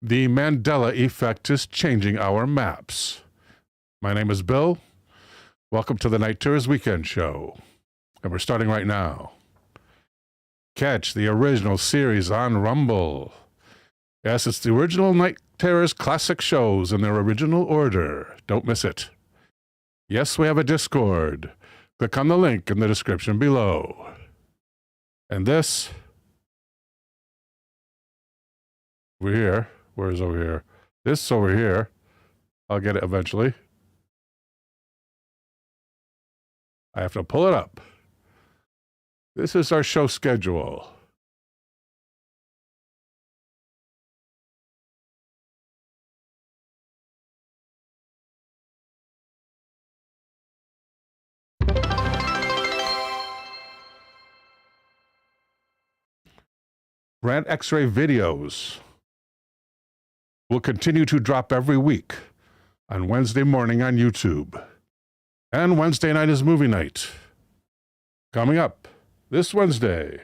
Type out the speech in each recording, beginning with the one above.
The Mandela effect is changing our maps. My name is Bill. Welcome to the Night Terrors Weekend Show. And we're starting right now. Catch the original series on Rumble. Yes, it's the original Night Terrors classic shows in their original order. Don't miss it. Yes, we have a Discord. Click on the link in the description below. And this... over here. Where's over here? This over here. I'll get it eventually. I have to pull it up. This is our show schedule. Rant X-ray videos will continue to drop every week on Wednesday morning on YouTube. And Wednesday night is movie night. Coming up this Wednesday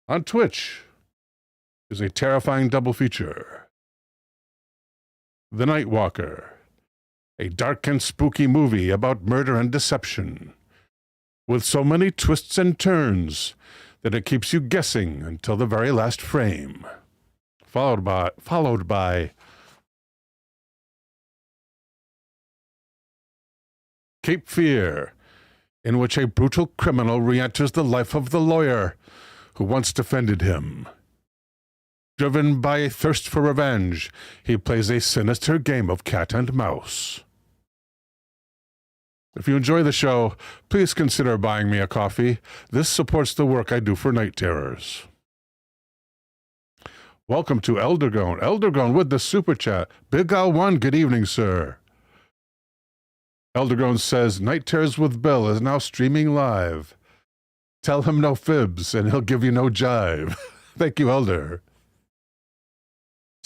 on Twitch is a terrifying double feature. The Night Walker, a dark and spooky movie about murder and deception, with so many twists and turns that it keeps you guessing until the very last frame. Followed by Cape Fear, in which a brutal criminal re-enters the life of the lawyer who once defended him. Driven by a thirst for revenge, he plays a sinister game of cat and mouse. If you enjoy the show, please consider buying me a coffee. This supports the work I do for Night Terrors. Welcome to Eldergone. Eldergone with the super chat. Big Al1, good evening, sir. Eldergone says, Night Terrors with Bill is now streaming live. Tell him no fibs, and he'll give you no jive. Thank you, Elder.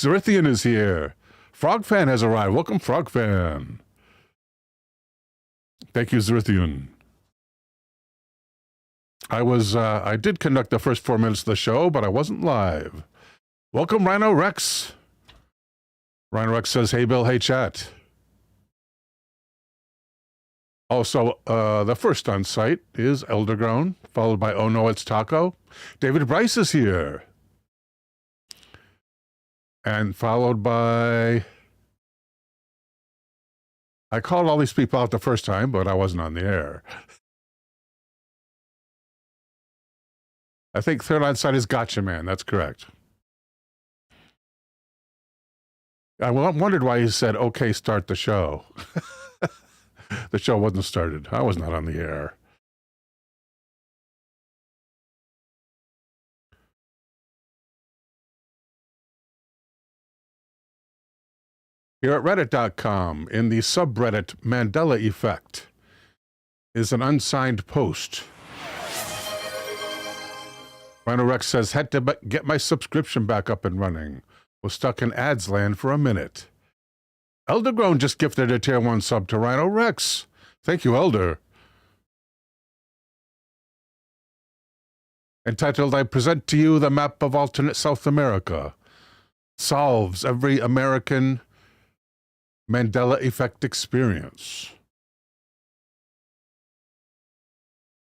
Zerithian is here. Frogfan has arrived. Welcome, Frogfan. Thank you, Zerithian. I did conduct the first 4 minutes of the show, but I wasn't live. Welcome, Rhino Rex. Rhino Rex says, hey, Bill, hey, chat. Also, the first on site is Eldergrown, followed by Oh No, It's Taco. David Bryce is here. And followed by... I called all these people out the first time, but I wasn't on the air. I think third on site is Gotcha Man. That's correct. I wondered why he said, okay, start the show. The show wasn't started. I was not on the air. Here at Reddit.com, in the subreddit Mandela Effect, is an unsigned post. Rhino Rex says, had to get my subscription back up and running. Was stuck in ads land for a minute. Eldergrown just gifted a tier 1 sub to Rhino Rex. Thank you, Elder. Entitled, I present to you the map of alternate South America. Solves every American Mandela Effect experience.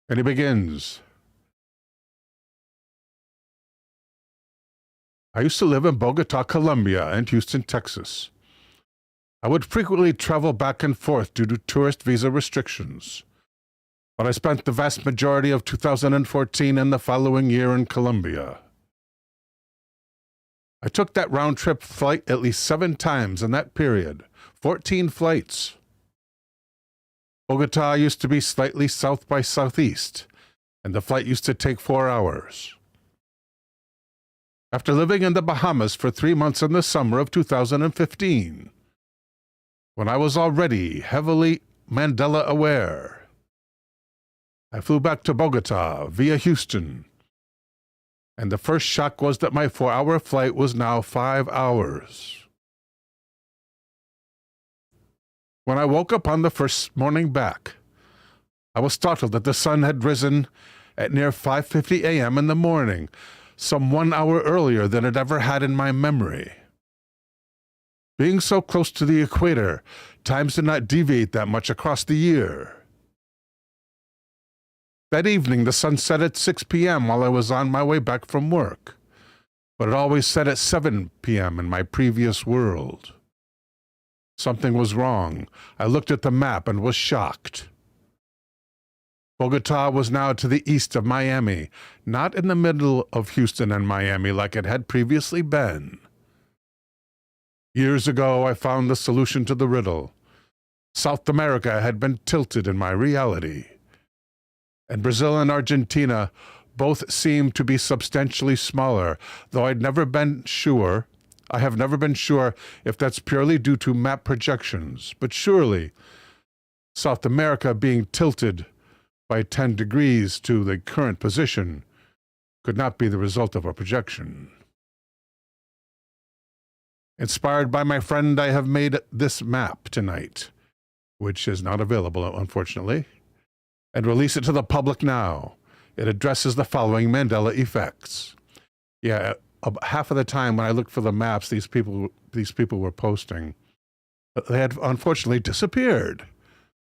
And he begins. I used to live in Bogota, Colombia, and Houston, Texas. I would frequently travel back and forth due to tourist visa restrictions, but I spent the vast majority of 2014 and the following year in Colombia. I took that round-trip flight at least 7 times in that period, 14 flights. Bogota used to be slightly south by southeast, and the flight used to take 4 hours. After living in the Bahamas for 3 months in the summer of 2015, when I was already heavily Mandela aware, I flew back to Bogota via Houston, and the first shock was that my 4-hour flight was now 5 hours. When I woke up on the first morning back, I was startled that the sun had risen at near 5:50 a.m. in the morning, some 1 hour earlier than it ever had in my memory. Being so close to the equator, times did not deviate that much across the year. That evening, the sun set at 6 p.m. while I was on my way back from work, but it always set at 7 p.m. in my previous world. Something was wrong. I looked at the map and was shocked. Bogota was now to the east of Miami, not in the middle of Houston and Miami like it had previously been. Years ago, I found the solution to the riddle. South America had been tilted in my reality, and Brazil and Argentina both seemed to be substantially smaller, though I have never been sure if that's purely due to map projections. But surely, South America being tilted by 10 degrees to the current position could not be the result of a projection. Inspired by my friend, I have made this map tonight, which is not available, unfortunately, and release it to the public now. It addresses the following Mandela effects. Yeah, half of the time when I looked for the maps these people were posting, they had unfortunately disappeared.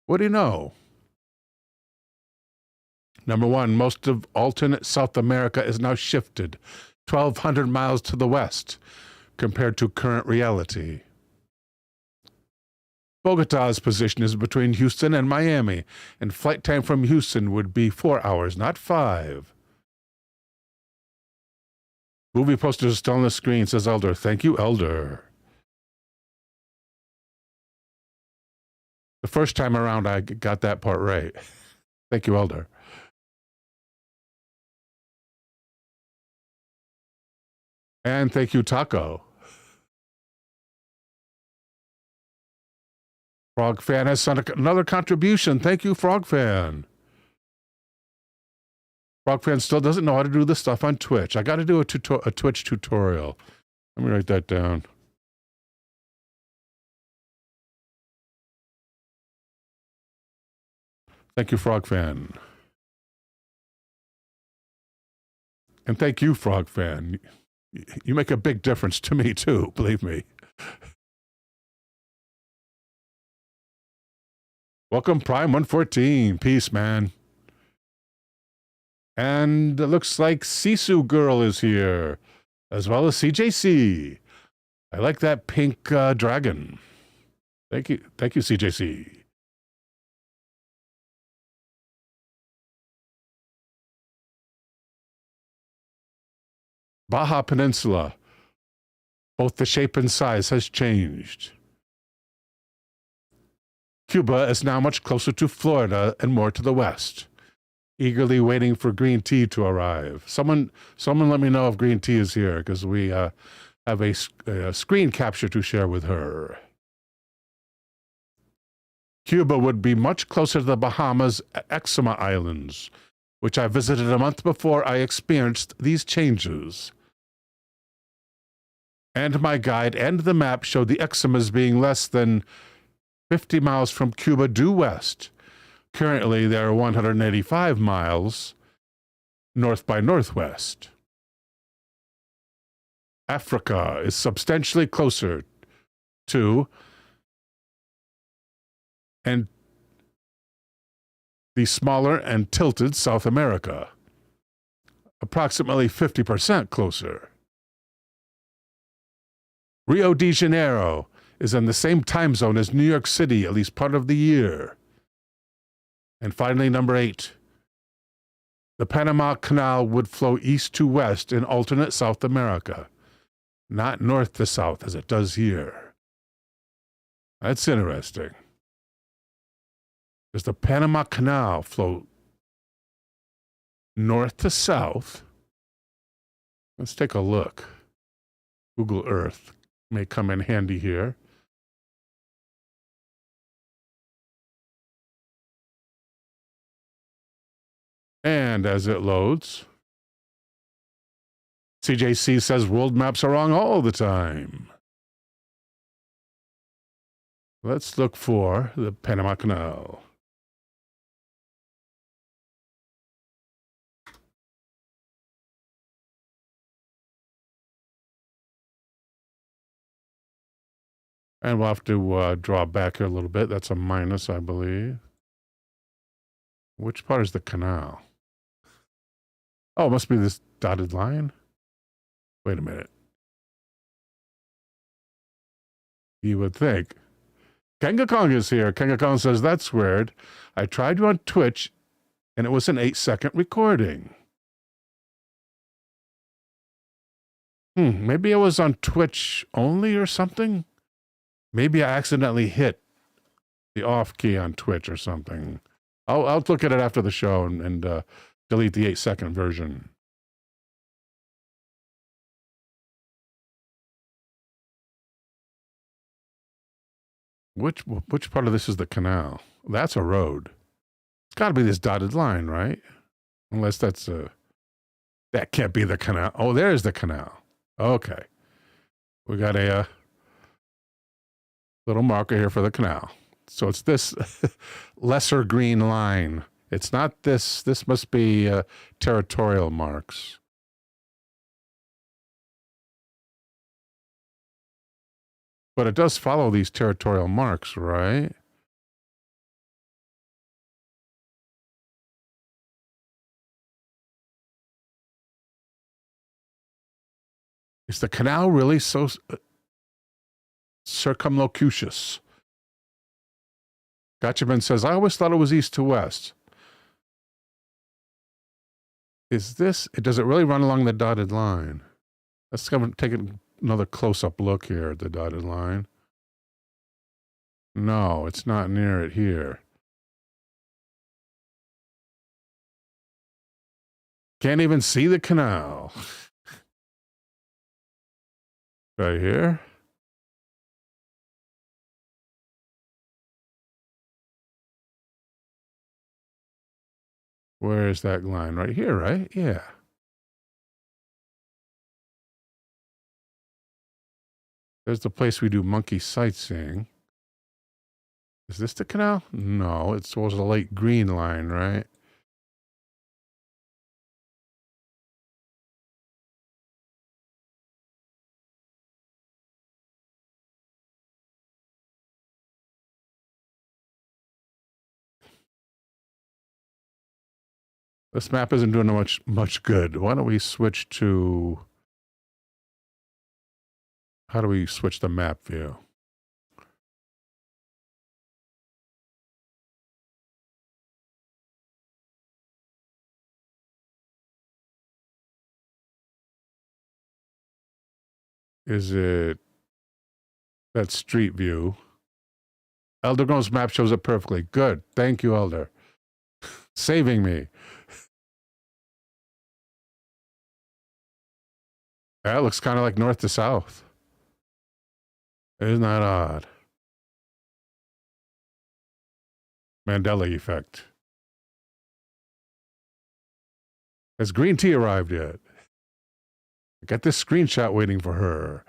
What do you know? Number one, most of alternate South America is now shifted 1,200 miles to the west compared to current reality. Bogota's position is between Houston and Miami, and flight time from Houston would be 4 hours, not 5. Movie posters still on the screen, says Elder. Thank you, Elder. The first time around, I got that part right. Thank you, Elder. And thank you, Taco. Frog Fan has sent another contribution. Thank you, Frog Fan. Frog Fan still doesn't know how to do this stuff on Twitch. I got to do a Twitch tutorial. Let me write that down. Thank you, Frog Fan. And thank you, Frog Fan. You make a big difference to me, too, believe me. Welcome, Prime 114. Peace, man. And it looks like Sisu Girl is here, as well as CJC. I like that pink dragon. Thank you, CJC. Baja Peninsula. Both the shape and size has changed. Cuba is now much closer to Florida and more to the west, eagerly waiting for green tea to arrive. Someone let me know if green tea is here, because we have a screen capture to share with her. Cuba would be much closer to the Bahamas Eczema Islands, which I visited a month before I experienced these changes. And my guide and the map showed the eczemas being less than 50 miles from Cuba due west. Currently, they are 185 miles north by northwest. Africa is substantially closer to and the smaller and tilted South America, approximately 50% closer. Rio de Janeiro is in the same time zone as New York City at least part of the year. And finally, number 8. The Panama Canal would flow east to west in alternate South America, not north to south as it does here. That's interesting. Does the Panama Canal flow north to south? Let's take a look. Google Earth may come in handy here. And as it loads, CJC says world maps are wrong all the time. Let's look for the Panama Canal. And we'll have to draw back here a little bit. That's a minus, I believe. Which part is the canal? Oh, it must be this dotted line. Wait a minute. You would think. Kenga Kong is here. Kenga Kong says, that's weird. I tried you on Twitch, and it was an 8-second recording. Maybe it was on Twitch only or something? Maybe I accidentally hit the off key on Twitch or something. I'll look at it after the show and delete the 8-second version. Which part of this is the canal? That's a road. It's got to be this dotted line, right? Unless that's that can't be the canal. Oh, there's the canal. Okay. We got a little marker here for the canal. So it's this lesser green line. It's not this. This must be territorial marks. But it does follow these territorial marks, right? Is the canal really so circumlocucious? Gotchaman says, I always thought it was east to west. Is this, does it really run along the dotted line? Let's take another close-up look here at the dotted line. No, it's not near it here. Can't even see the canal. Right here. Where is that line? Right here, right? Yeah. There's the place we do monkey sightseeing. Is this the canal? No, it's supposed to light green line, right? This map isn't doing much good. Why don't we switch to... How do we switch the map view? Is it that street view? Elder Grown's map shows it perfectly. Good. Thank you, Elder. Saving me. That looks kind of like north to south. Isn't that odd? Mandela effect. Has Green Tea arrived yet? I got this screenshot waiting for her.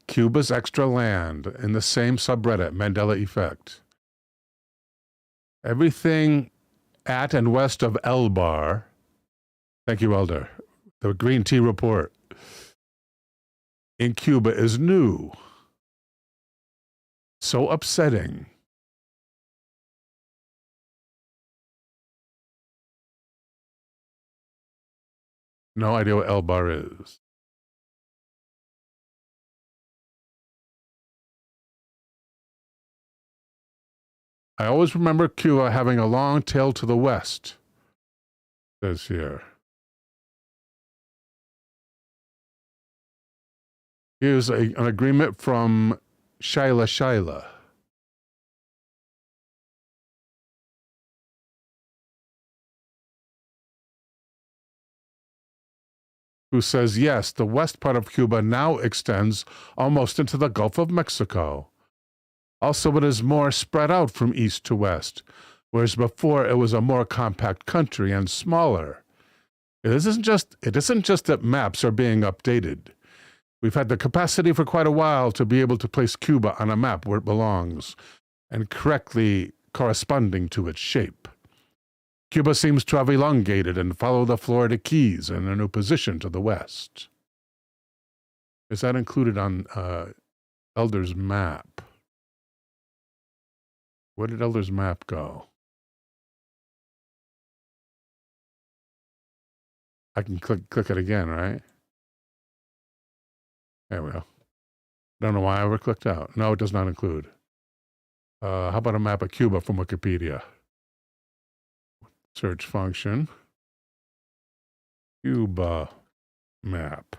Cuba's extra land in the same subreddit, Mandela effect. Everything at and west of Elbar. Thank you, Elder. The Green Tea report. In Cuba is new. So upsetting. No idea what Elbar is. I always remember Cuba having a long tail to the west. Says here. Here's an agreement from Shaila. Who says, yes, the west part of Cuba now extends almost into the Gulf of Mexico. Also, it is more spread out from east to west, whereas before it was a more compact country and smaller. It isn't just that maps are being updated. We've had the capacity for quite a while to be able to place Cuba on a map where it belongs, and correctly corresponding to its shape. Cuba seems to have elongated and followed the Florida Keys in a new position to the west. Is that included on Elder's map? Where did Elder's map go? I can click it again, right? There we go. Don't know why I ever clicked out. No, it does not include. How about a map of Cuba from Wikipedia? Search function. Cuba map.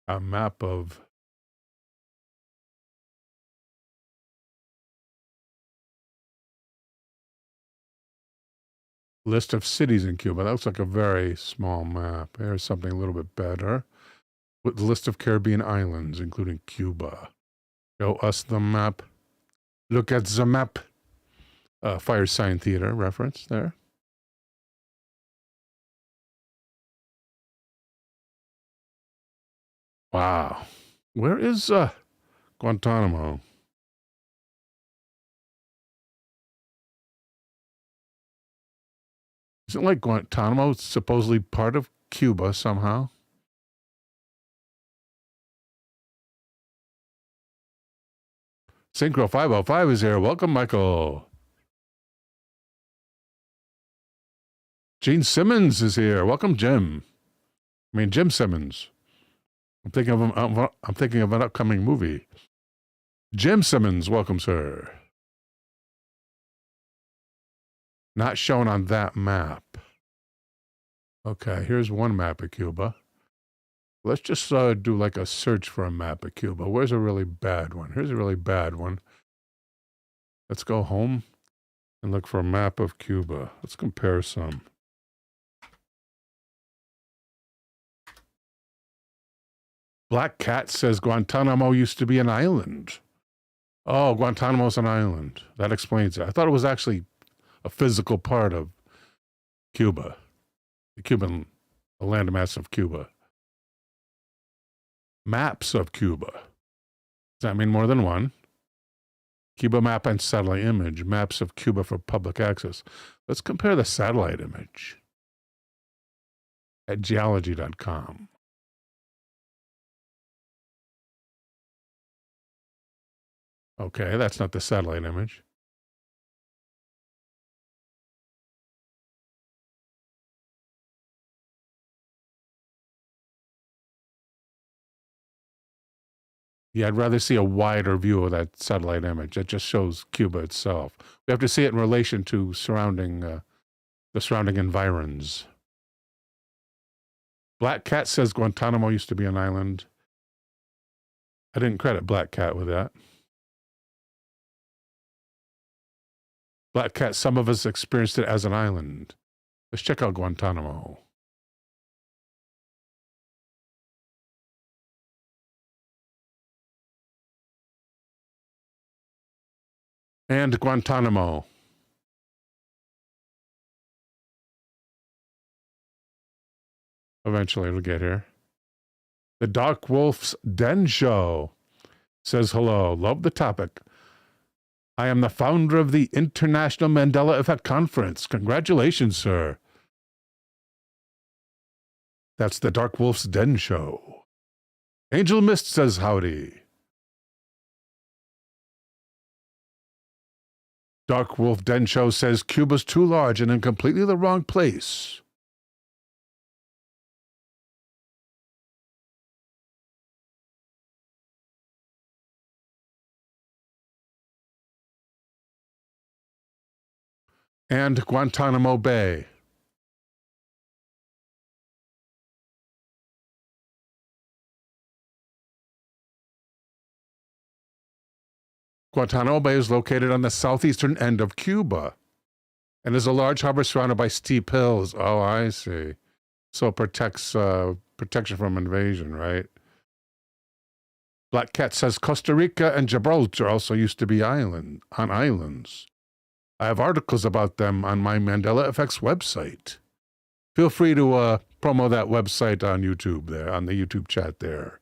A map of list of cities in Cuba. That looks like a very small map. Here's something a little bit better. With the list of Caribbean islands, including Cuba. Show us the map. Look at the map. Fire Sign Theater reference there. Wow. Where is Guantanamo? Isn't like Guantanamo supposedly part of Cuba somehow? Synchro 505 is here. Welcome, Michael. Gene Simmons is here. Welcome, Jim. I mean, Jim Simmons. I'm thinking of an upcoming movie. Jim Simmons, welcome, sir. Not shown on that map. Okay, here's one map of Cuba. Let's just do like a search for a map of Cuba. Where's a really bad one? Here's a really bad one. Let's go home and look for a map of Cuba. Let's compare some. Black Cat says Guantanamo used to be an island. Oh, Guantanamo's an island. That explains it. I thought it was actually a physical part of Cuba. The landmass of Cuba. Maps of Cuba. Does that mean more than one? Cuba map and satellite image. Maps of Cuba for public access. Let's compare the satellite image at geology.com. Okay, that's not the satellite image. Yeah, I'd rather see a wider view of that satellite image. It just shows Cuba itself. We have to see it in relation to the surrounding environs. Black Cat says Guantanamo used to be an island. I didn't credit Black Cat with that. Black Cat, some of us experienced it as an island. Let's check out Guantanamo. And Guantanamo. Eventually it'll get here. The Dark Wolf's Den Show says hello. Love the topic. I am the founder of the International Mandela Effect Conference. Congratulations, sir. That's the Dark Wolf's Den Show. Angel Mist says howdy. Dark Wolf Den Show says Cuba's too large and in completely the wrong place. And Guantanamo Bay. Guantanamo Bay is located on the southeastern end of Cuba and is a large harbor surrounded by steep hills. Oh, I see. So it protects protection from invasion, right? Black Cat says Costa Rica and Gibraltar also used to be islands. I have articles about them on my Mandela Effects website. Feel free to promo that website on YouTube there, on the YouTube chat there.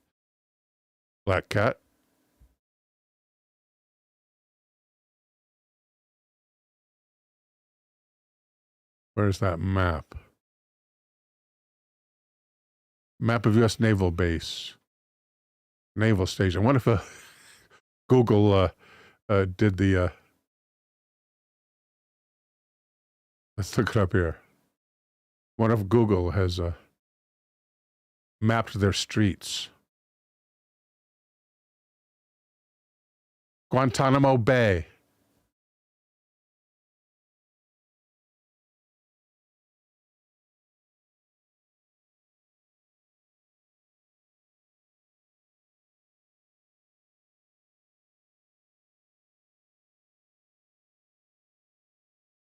Black Cat. Where's that map? Map of U.S. Naval Base. Naval Station. I wonder if Google did the... let's look it up here. I wonder if Google has mapped their streets. Guantanamo Bay.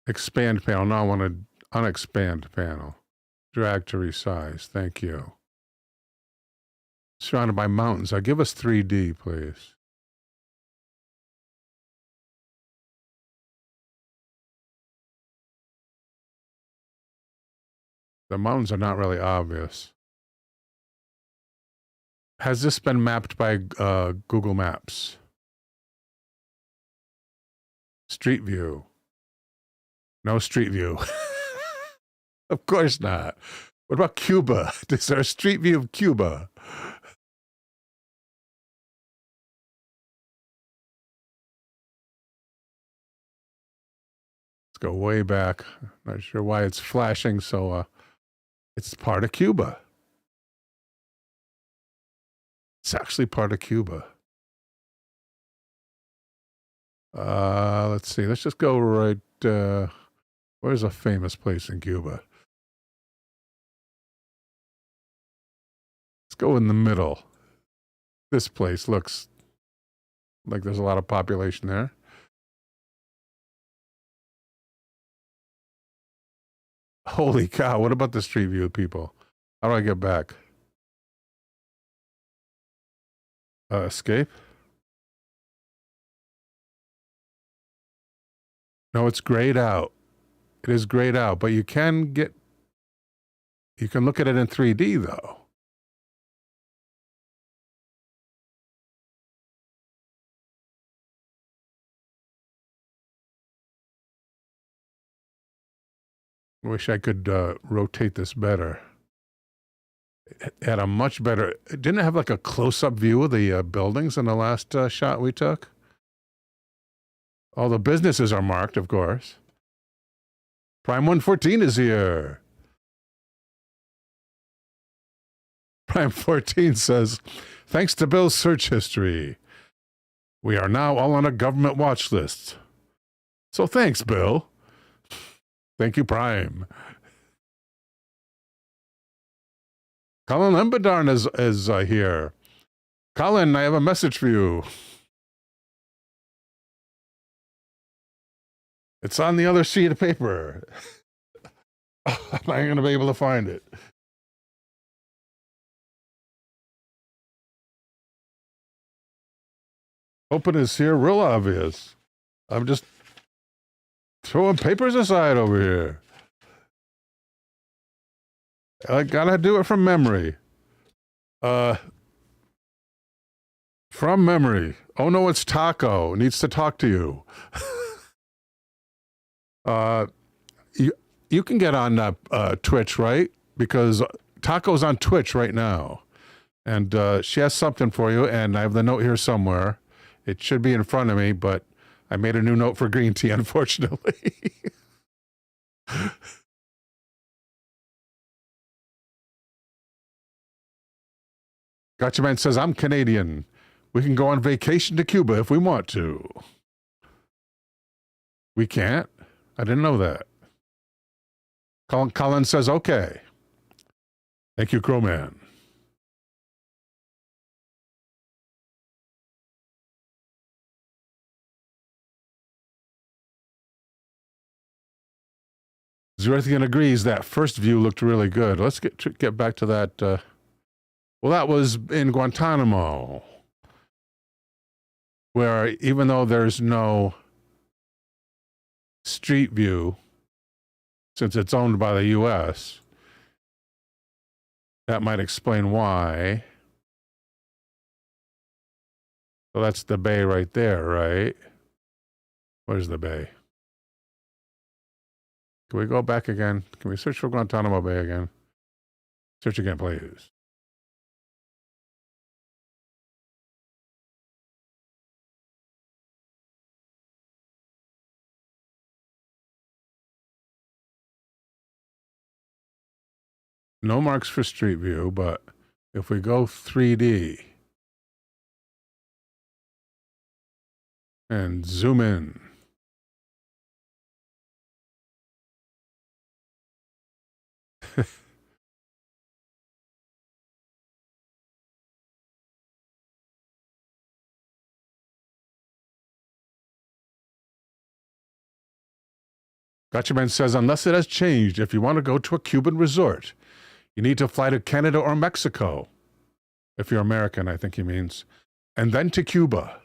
Expand panel. Now I want to unexpand panel. Drag to resize. Thank you. Surrounded by mountains. Give us 3D, please. The mountains are not really obvious. Has this been mapped by Google Maps? Street view. No street view. Of course not. What about Cuba? Is there a street view of Cuba? Let's go way back. Not sure why it's flashing, so it's part of Cuba. It's actually part of Cuba. Let's see. Let's just go right... where's a famous place in Cuba? Let's go in the middle. This place looks like there's a lot of population there. Holy cow, what about the street view, people? How do I get back? Escape? No, it's grayed out. It is grayed out, but you can look at it in 3D, though. I wish I could rotate this better. It had a much better... Didn't it have like a close-up view of the buildings in the last shot we took? All the businesses are marked, of course. Prime 114 is here. Prime 14 says, thanks to Bill's search history, we are now all on a government watch list. So thanks, Bill. Thank you, Prime. Colin Lembedarn is here. Colin, I have a message for you. It's on the other sheet of paper. I'm not going to be able to find it. Open is here, real obvious. I'm just throwing papers aside over here. I gotta do it from memory. From memory. Oh no, it's Taco. Needs to talk to you. You can get on Twitch, right? Because Taco's on Twitch right now. And she has something for you, and I have the note here somewhere. It should be in front of me, but I made a new note for green tea, unfortunately. Gotcha Man says, I'm Canadian. We can go on vacation to Cuba if we want to. We can't? I didn't know that. Colin says, okay. Thank you, Crowman. Zerethian agrees that first view looked really good. Let's get back to that. Well, that was in Guantanamo, where even though there's no street view, since it's owned by the U.S., that might explain why. So that's the bay right there, right? Where's the bay? Can we go back again? Can we search for Guantanamo Bay again? Search again, please. No marks for Street View, but if we go 3D and zoom in, Gotchaman says, unless it has changed, if you want to go to a Cuban resort, you need to fly to Canada or Mexico. If you're American, I think he means. And then to Cuba.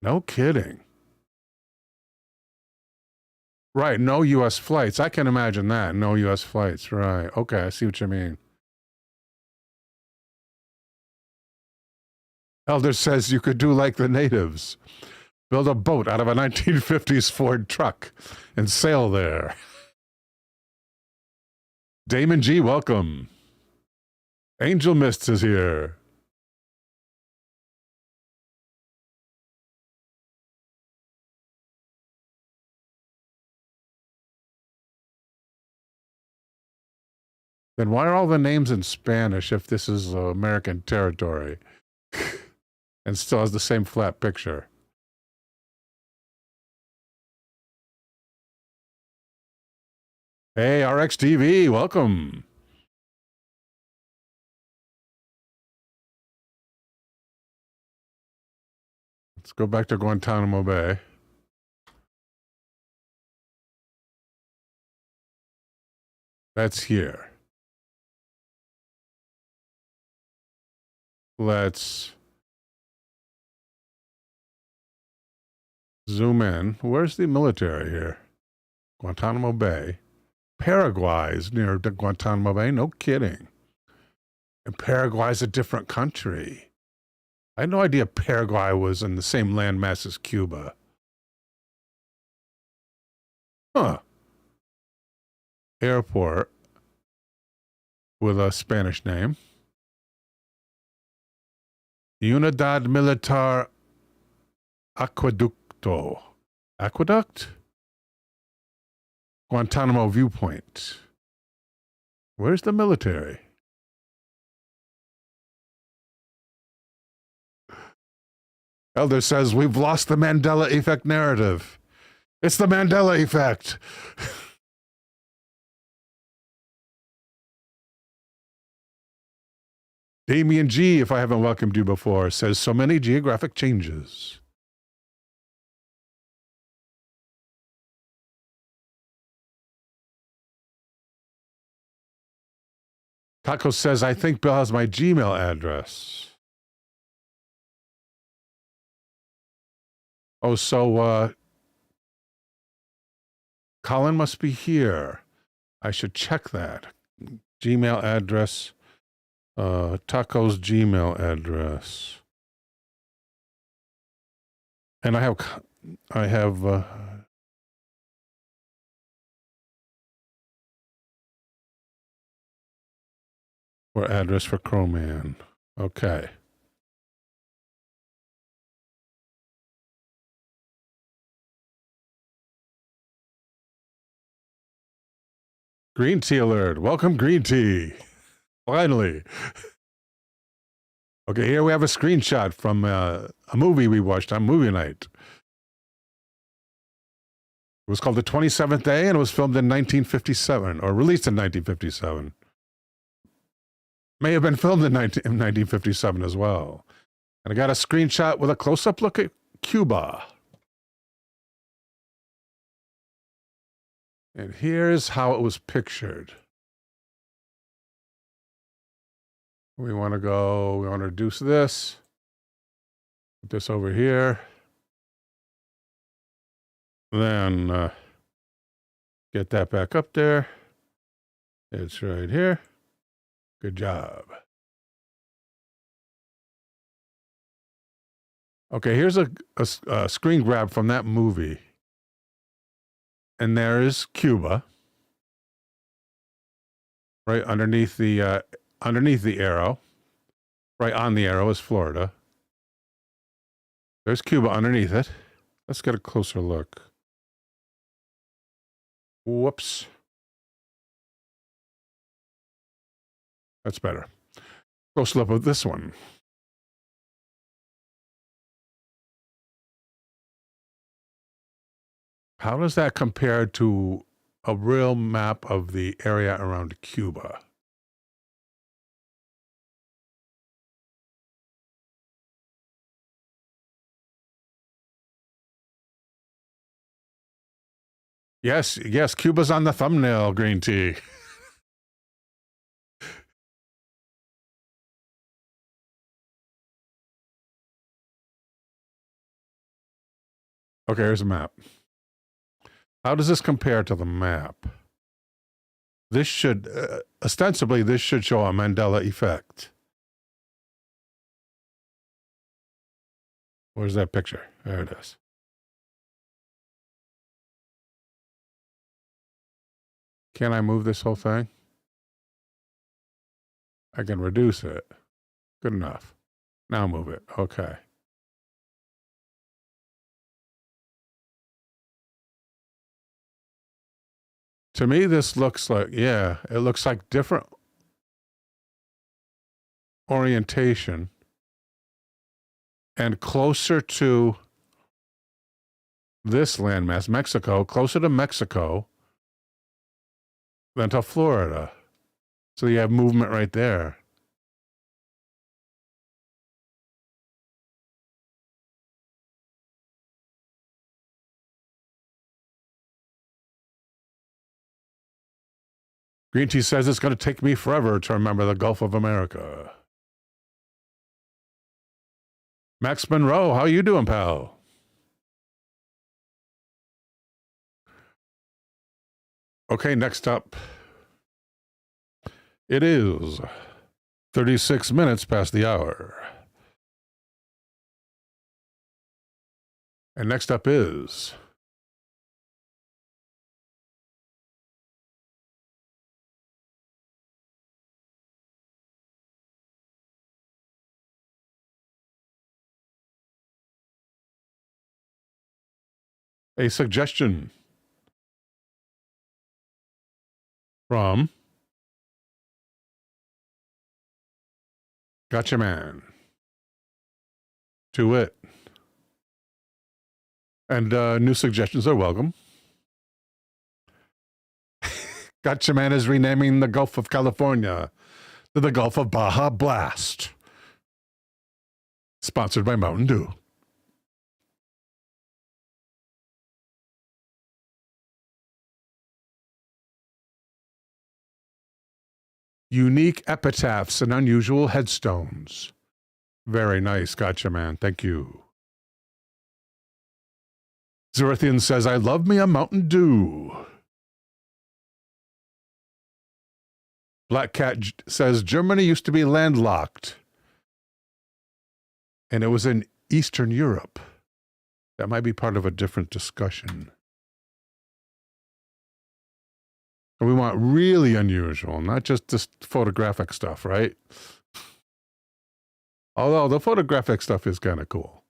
No kidding. Right, no U.S. flights. I can imagine that. No U.S. flights, right. Okay, I see what you mean. Elder says you could do like the natives. Build a boat out of a 1950s Ford truck and sail there. Damon G, welcome. Angel Mist is here. Then why are all the names in Spanish if this is American territory and still has the same flat picture? Hey, RXTV, welcome. Let's go back to Guantanamo Bay. That's here. Let's zoom in. Where's the military here? Guantanamo Bay. Paraguay's near Guantanamo Bay. No kidding. And Paraguay's a different country. I had no idea Paraguay was in the same landmass as Cuba. Huh. Airport with a Spanish name. Unidad Militar Aqueducto. Aqueduct? Guantanamo Viewpoint. Where's the military? Elder says, we've lost the Mandela effect narrative. It's the Mandela effect. Damien G, if I haven't welcomed you before, says so many geographic changes. Taco says, I think Bill has my Gmail address. Oh, so, Colin must be here. I should check that. Gmail address. Taco's Gmail address. And I have, or address for Chroman. Okay. Green tea alert. Welcome, green tea. Finally. Okay, here we have a screenshot from a movie we watched on movie night. It was called The 27th Day, and it was filmed in 1957, or released in 1957. May have been filmed in 1957 as well. And I got a screenshot with a close-up look at Cuba. And here's how it was pictured. We want to reduce this. Put this over here. Then get that back up there. It's right here. Good job. Okay, here's a screen grab from that movie. And there is Cuba. Right underneath the arrow. Right on the arrow is Florida. There's Cuba underneath it. Let's get a closer look. Whoops. That's better. Close look of this one. How does that compare to a real map of the area around Cuba? Yes, yes, Cuba's on the thumbnail, green tea. Okay, here's a map. How does this compare to the map? This should, ostensibly, this should show a Mandela effect. Where's that picture? There it is. Can I move this whole thing? I can reduce it. Good enough. Now move it. Okay. To me, this looks like, yeah, it looks like different orientation and closer to this landmass, Mexico, closer to Mexico than to Florida. So you have movement right there. Green Tea says it's going to take me forever to remember the Gulf of America. Max Monroe, how you doing, pal? Okay, next up. It is 36 minutes past the hour. And next up is a suggestion from Gotcha Man to it. And new suggestions are welcome. Gotcha Man is renaming the Gulf of California to the Gulf of Baja Blast. Sponsored by Mountain Dew. Unique epitaphs and unusual headstones. Very nice. Gotcha, man. Thank you. Zerithian says, I love me a Mountain Dew. Black Cat says, Germany used to be landlocked. And it was in Eastern Europe. That might be part of a different discussion. We want really unusual, not just this photographic stuff, right? Although the photographic stuff is kind of cool.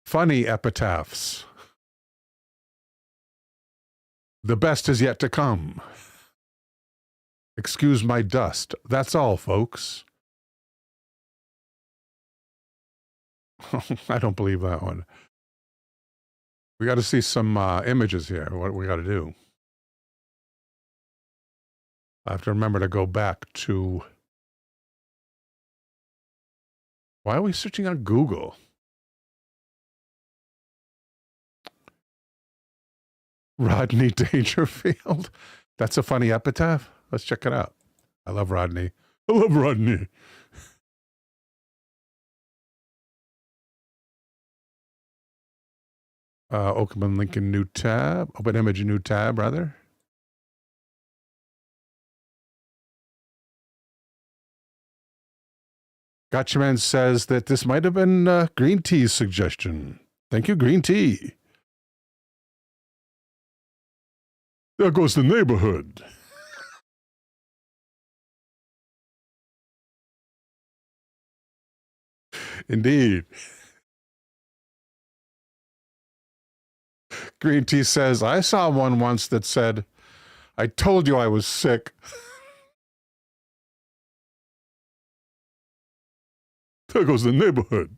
Funny epitaphs. The best is yet to come. Excuse my dust. That's all, folks. I don't believe that one. We got to see some images here. What we got to do. I have to remember to go back to... Why are we searching on Google? Rodney Dangerfield. That's a funny epitaph. Let's check it out. I love Rodney. I love Rodney. Oakman Lincoln new tab. Open image new tab, rather. Gotchaman says that this might have been Green Tea's suggestion. Thank you, Green Tea. There goes the neighborhood. Indeed. Green Tea says, I saw one once that said, I told you I was sick. There goes the neighborhood.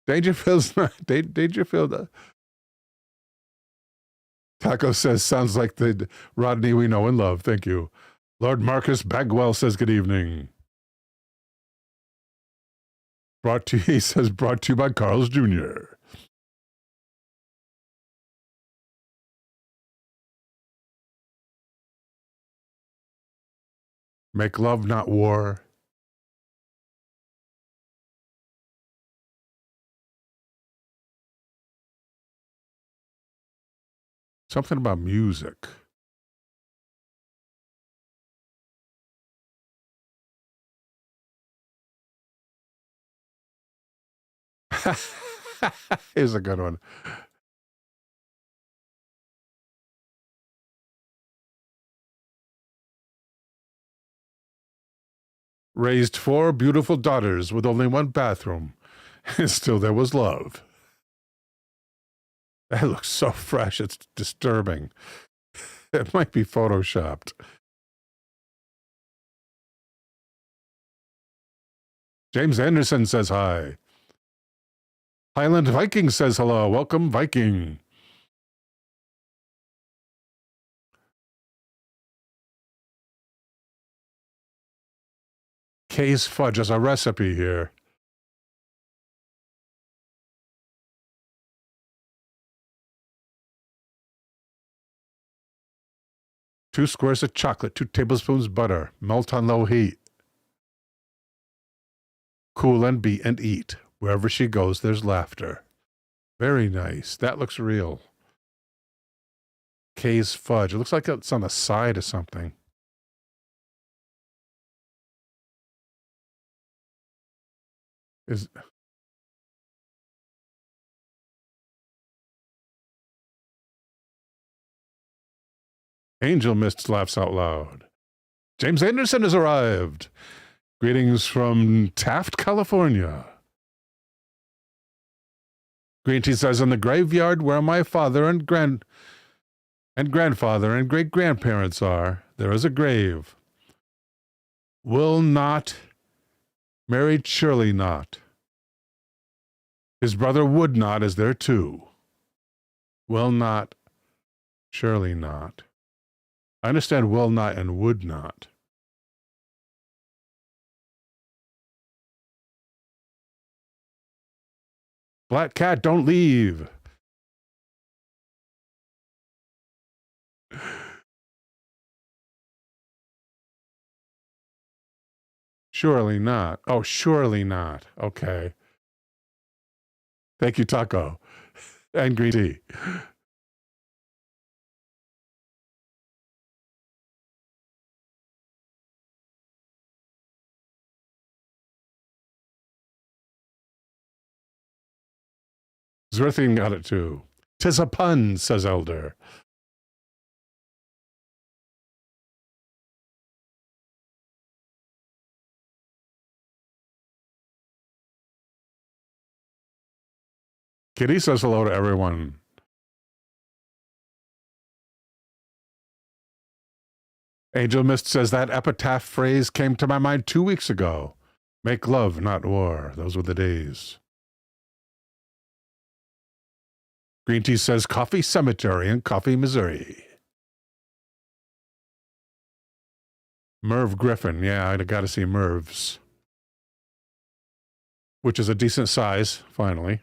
Dangerfield's not. Dangerfield. Taco says, sounds like the Rodney we know and love. Thank you. Lord Marcus Bagwell says, good evening. He says, brought to you by Carl's Jr. Make love, not war. Something about music. Here's a good one. Raised 4 beautiful daughters with only 1 bathroom, and still there was love. That looks so fresh, it's disturbing. It might be photoshopped. James Anderson says hi. Highland Viking says hello. Welcome, Viking. Kay's Fudge as a recipe here. Two squares of chocolate, 2 tablespoons butter, melt on low heat. Cool and beat and eat. Wherever she goes, there's laughter. Very nice. That looks real. Kay's Fudge. It looks like it's on the side of something. Angel Mist laughs out loud. James Anderson has arrived. Greetings from Taft, California. Green Tea says, in the graveyard where my father and grandfather and great-grandparents are, there is a grave. Will not, married surely not. His brother would not is there too. Will not, surely not. I understand will not and would not. Black Cat, don't leave. Surely not. Oh, surely not. Okay. Thank you, Taco. And green tea. Zrithing got it too. 'Tis a pun, says Elder. Kitty says hello to everyone. Angel Mist says that epitaph phrase came to my mind 2 weeks ago. Make love, not war. Those were the days. Green Tea says Coffee Cemetery in Coffee, Missouri. Merv Griffin. Yeah, I got to see Merv's. Which is a decent size, finally.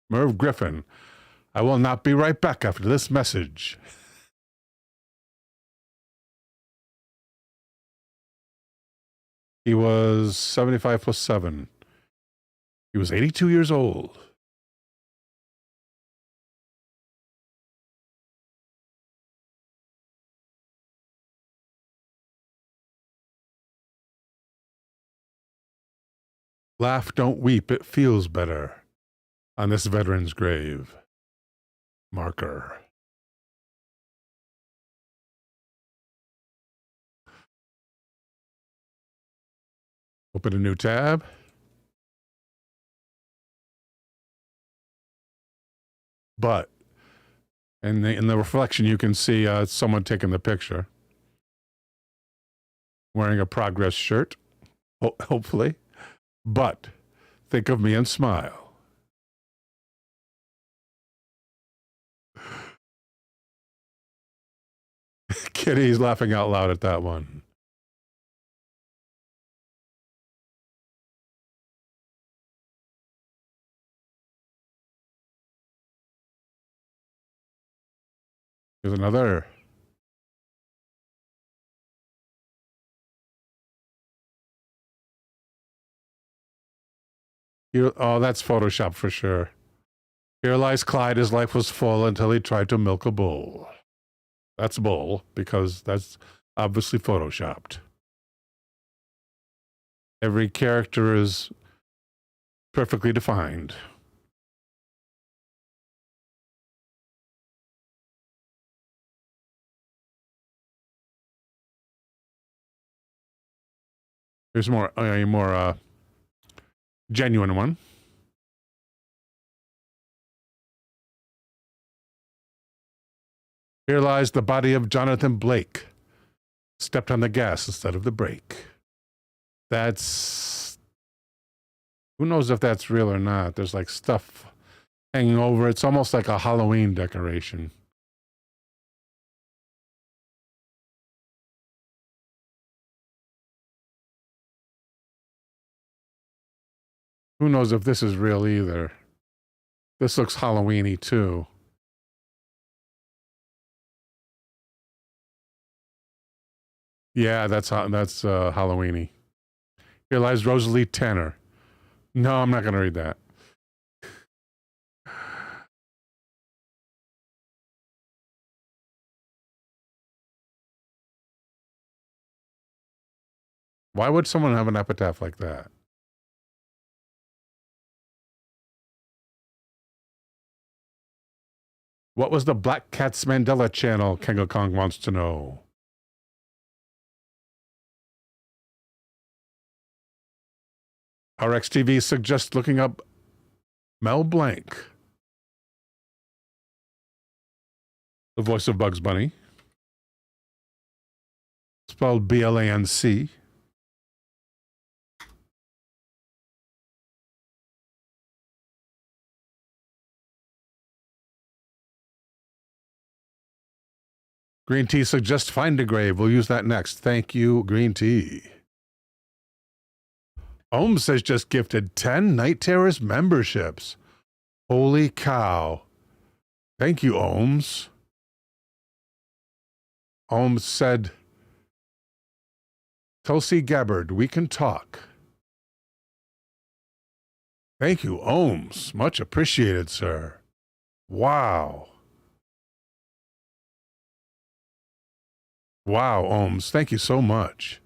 Merv Griffin. I will not be right back after this message. He was 75 plus 7. He was 82 years old. Laugh, don't weep, it feels better. On this veteran's grave. Marker. Open a new tab. But in the reflection, you can see someone taking the picture, wearing a Progress shirt, hopefully. But think of me and smile. Kitty's laughing out loud at that one. Here's another. Oh, that's Photoshop for sure. Here lies Clyde. His life was full until he tried to milk a bull. That's bull, because that's obviously Photoshopped. Every character is perfectly defined. Here's a more genuine one. Here lies the body of Jonathan Blake. Stepped on the gas instead of the brake. That's... Who knows if that's real or not? There's like stuff hanging over. It's almost like a Halloween decoration. Who knows if this is real either? This looks Halloween-y too. Yeah, that's Halloween-y. Here lies Rosalie Tanner. No, I'm not going to read that. Why would someone have an epitaph like that? What was the Black Cat's Mandela channel? Kenga Kong wants to know. RxTV suggests looking up Mel Blanc, the voice of Bugs Bunny, spelled B-L-A-N-C. Green Tea suggests Find a Grave. We'll use that next. Thank you, Green Tea. Ohms has just gifted 10 Night Terrors memberships. Holy cow. Thank you, Ohms. Ohms said, Tulsi Gabbard, we can talk. Thank you, Ohms. Much appreciated, sir. Wow. Wow, Ohms. Thank you so much.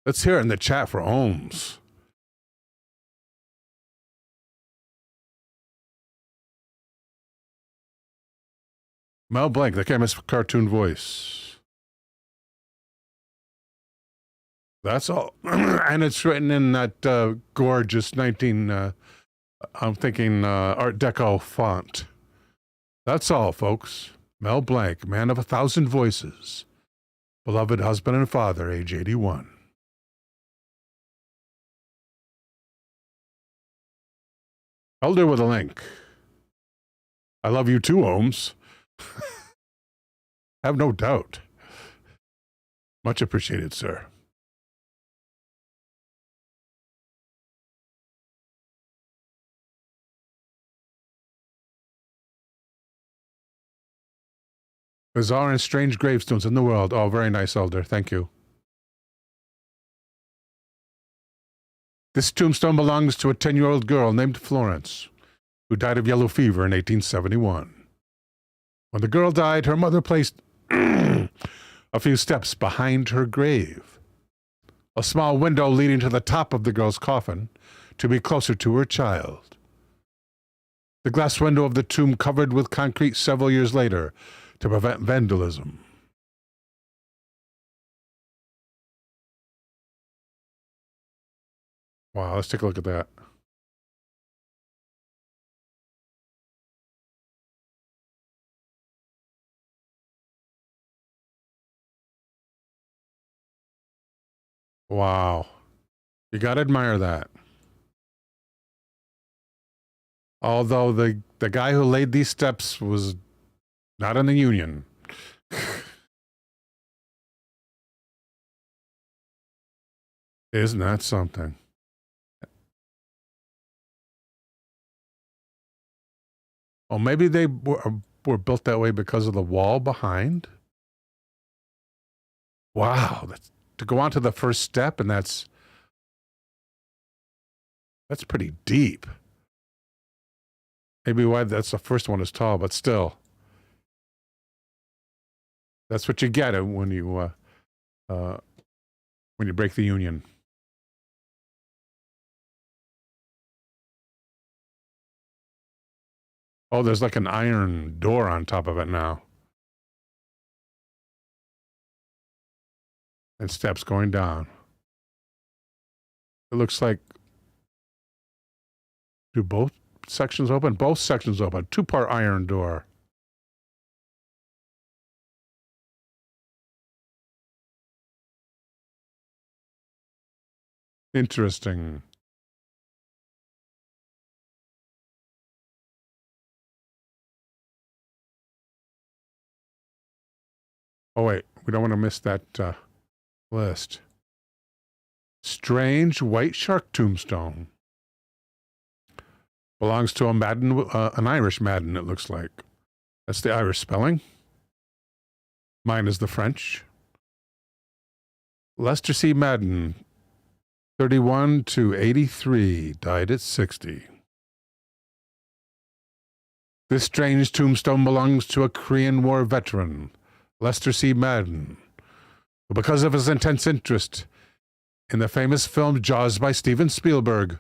Let's hear it in the chat for Ohms. Mel Blanc, the famous cartoon voice. That's all. And it's written in that gorgeous Art Deco font. That's all, folks. Mel Blanc, man of 1,000 voices. Beloved husband and father, age 81. Elder with a link. I love you too, Ohms. Have no doubt. Much appreciated, sir. Bizarre and strange gravestones in the world. Oh, very nice, Elder. Thank you. This tombstone belongs to a 10-year-old girl named Florence, who died of yellow fever in 1871. When the girl died, her mother placed a few steps behind her grave, a small window leading to the top of the girl's coffin to be closer to her child. The glass window of the tomb covered with concrete several years later to prevent vandalism. Wow, let's take a look at that. Wow. You got to admire that. Although the guy who laid these steps was not in the Union. Isn't that something? Oh, maybe they were built that way because of the wall behind? Wow. To go on to the first step, and that's pretty deep. Maybe why that's the first one is tall, but still. That's what you get when you break the Union. Oh, there's like an iron door on top of it now. And steps going down. It looks like... Do both sections open? Both sections open. Two-part iron door. Interesting. Oh, wait. We don't want to miss that list. Strange white shark tombstone. Belongs to a Madden, an Irish Madden, it looks like. That's the Irish spelling. Mine is the French. Lester C. Madden, 31 to 83, died at 60. This strange tombstone belongs to a Korean War veteran, Lester C. Madden, who, because of his intense interest in the famous film Jaws by Steven Spielberg,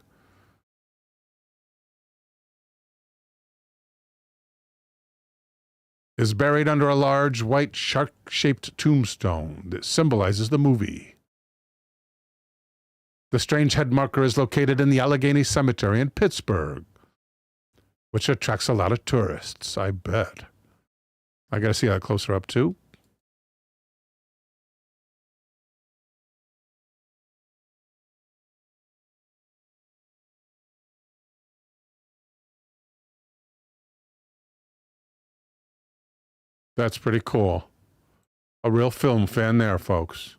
is buried under a large white shark-shaped tombstone that symbolizes the movie. The strange head marker is located in the Allegheny Cemetery in Pittsburgh, which attracts a lot of tourists, I bet. I gotta see that closer up too. That's pretty cool. A real film fan there, folks.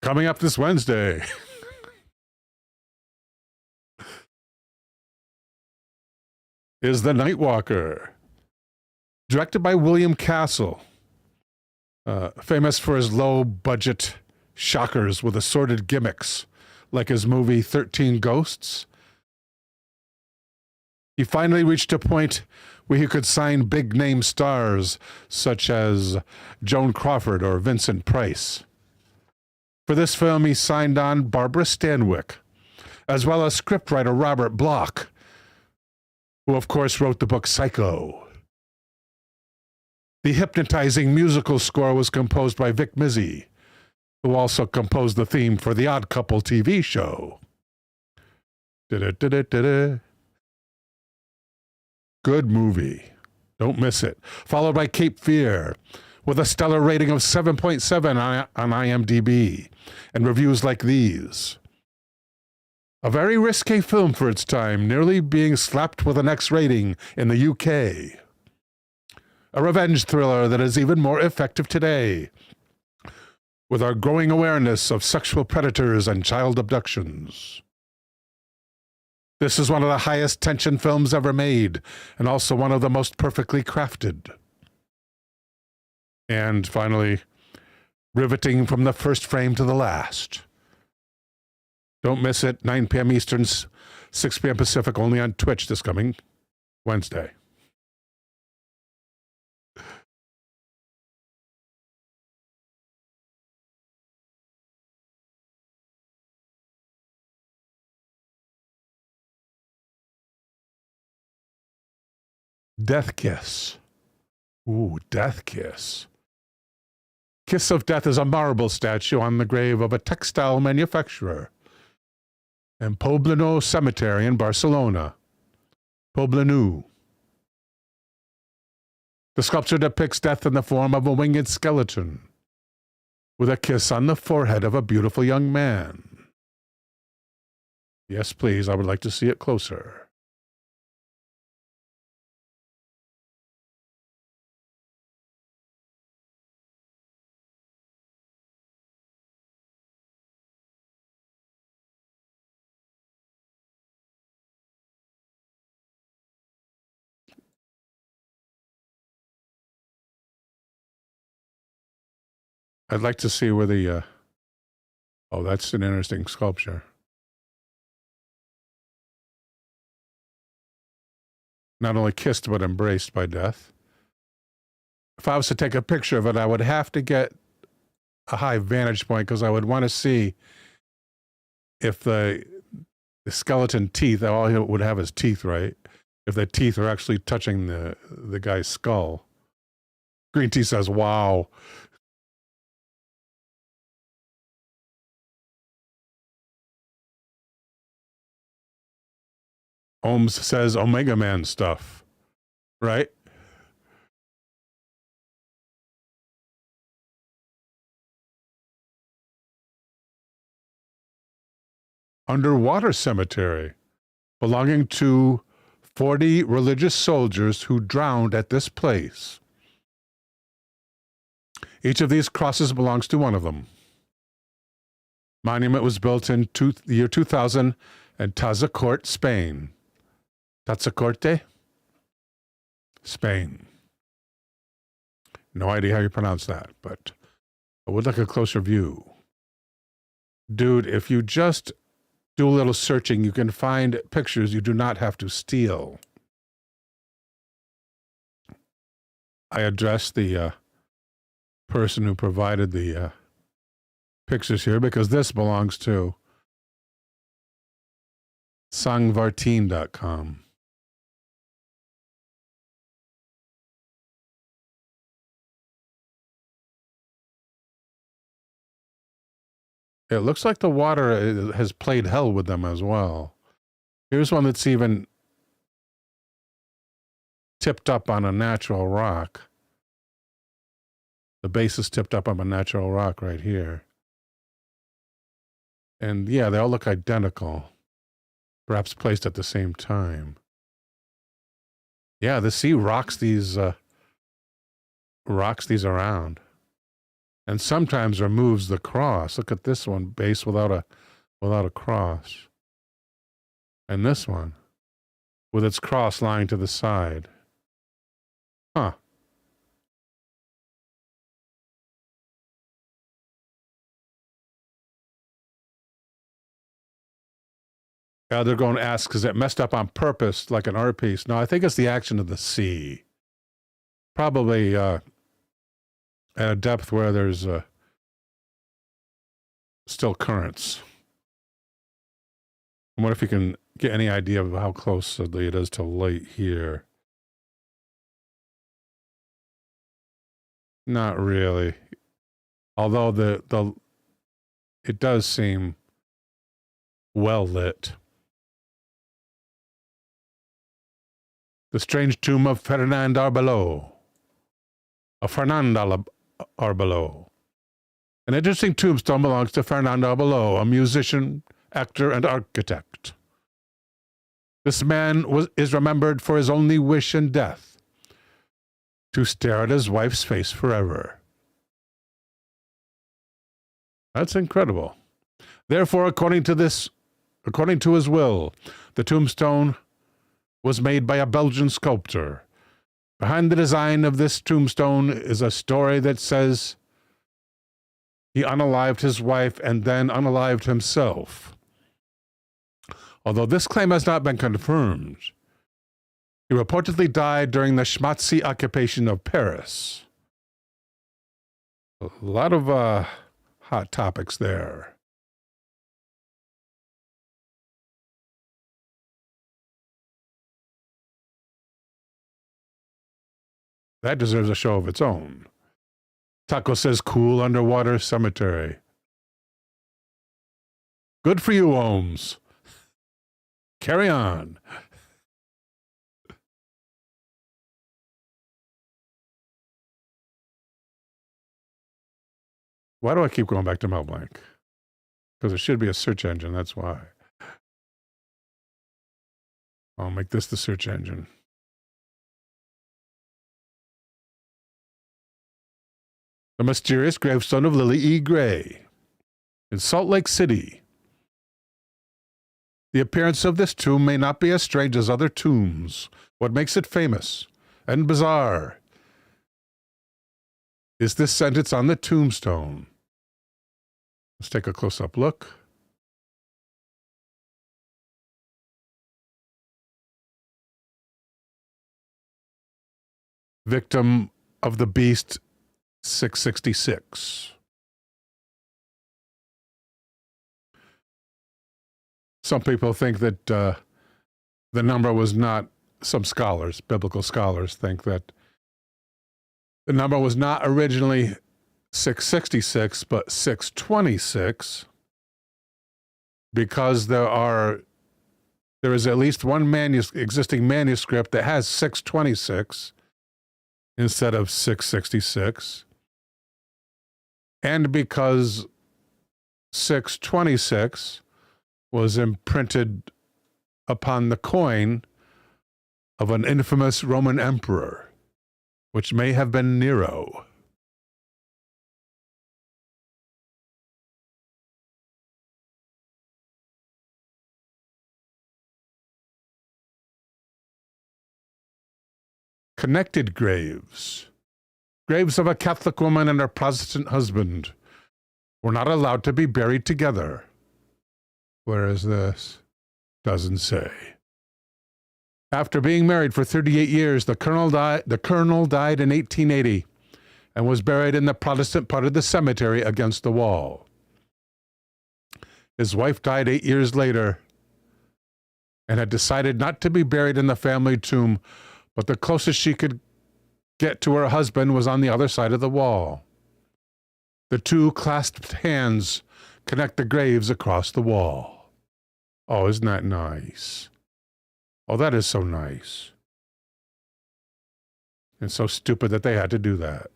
Coming up this Wednesday. Is The Nightwalker. Directed by William Castle. Famous for his low-budget shockers with assorted gimmicks, like his movie 13 Ghosts. He finally reached a point where he could sign big-name stars such as Joan Crawford or Vincent Price. For this film, he signed on Barbara Stanwyck, as well as scriptwriter Robert Bloch, who of course wrote the book Psycho. The hypnotizing musical score was composed by Vic Mizzy, who also composed the theme for The Odd Couple TV show. Da-da-da-da-da-da. Good movie. Don't miss it. Followed by Cape Fear, with a stellar rating of 7.7 on IMDb, and reviews like these. A very risque film for its time, nearly being slapped with an X rating in the UK. A revenge thriller that is even more effective today, with our growing awareness of sexual predators and child abductions. This is one of the highest tension films ever made, and also one of the most perfectly crafted. And finally, riveting from the first frame to the last. Don't miss it, 9 p.m. Eastern, 6 p.m. Pacific, only on Twitch this coming Wednesday. Death Kiss. Ooh, Death Kiss. Kiss of Death is a marble statue on the grave of a textile manufacturer in Poblenou Cemetery in Barcelona. Poblenou. The sculpture depicts death in the form of a winged skeleton. with a kiss on the forehead of a beautiful young man. Yes, please, I would like to see it closer. I'd like to see where the, oh, that's an interesting sculpture. Not only kissed, but embraced by death. If I was to take a picture of it, I would have to get a high vantage point because I would want to see if the skeleton teeth, all he would have is teeth, right? If the teeth are actually touching the guy's skull. Green Tea says, wow. Ohms says Omega Man stuff, right? Underwater cemetery belonging to 40 religious soldiers who drowned at this place. Each of these crosses belongs to one of them. Monument was built in the year 2000 in Tazacorte, Spain. Tazacorte? Spain. No idea how you pronounce that, but I would like a closer view. Dude, if you just do a little searching, you can find pictures you do not have to steal. I addressed the person who provided the pictures here because this belongs to sangvarteen.com. It looks like the water has played hell with them as well. Here's one that's even tipped up on a natural rock. The base is tipped up on a natural rock right here. And yeah, they all look identical. Perhaps placed at the same time. Yeah, the sea rocks these around. And sometimes removes the cross. Look at this one, base without a cross. And this one, with its cross lying to the side. Huh. Yeah, they're going to ask, is it messed up on purpose like an art piece? No, I think it's the action of the sea. Probably at a depth where there's still currents. I wonder if you can get any idea of how close it is to light here. Not really. Although it does seem well lit. The strange tomb of Fernand Arbelot. Arbelot. An interesting tombstone belongs to Fernand Arbelot, a musician, actor, and architect. This man is remembered for his only wish in death, to stare at his wife's face forever. That's incredible. Therefore, according to his will, the tombstone was made by a Belgian sculptor. Behind the design of this tombstone is a story that says he unalived his wife and then unalived himself. Although this claim has not been confirmed, he reportedly died during the Schmatzi occupation of Paris. A lot of hot topics there. That deserves a show of its own. Taco says cool underwater cemetery. Good for you, Ohms. Carry on. Why do I keep going back to Melblanc? Because it should be a search engine, that's why. I'll make this the search engine. The mysterious gravestone of Lily E. Gray in Salt Lake City. The appearance of this tomb may not be as strange as other tombs. What makes it famous and bizarre is this sentence on the tombstone. Let's take a close-up look. Victim of the beast 666. Some people think that the number was not, some scholars, biblical scholars, think that the number was not originally 666, but 626, because there is at least one existing manuscript that has 626 instead of 666, and because 626 was imprinted upon the coin of an infamous Roman emperor, which may have been Nero. Connected graves. Graves of a Catholic woman and her Protestant husband were not allowed to be buried together. Where is this? Doesn't say. After being married for 38 years, the colonel died in 1880 and was buried in the Protestant part of the cemetery against the wall. His wife died 8 years later and had decided not to be buried in the family tomb, but the closest she could get to her husband was on the other side of the wall. The two clasped hands connect the graves across the wall. Oh, isn't that nice? Oh, that is so nice. And so stupid that they had to do that.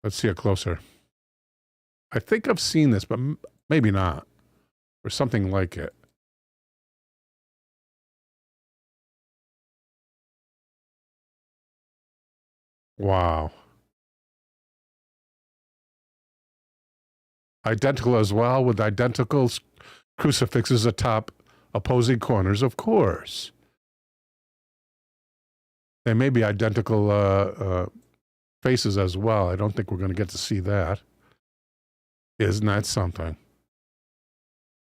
Let's see it closer. I think I've seen this, but maybe not. Or something like it. Wow. Identical as well, with identical crucifixes atop opposing corners, of course. They may be identical faces as well. I don't think we're going to get to see that. Isn't that something?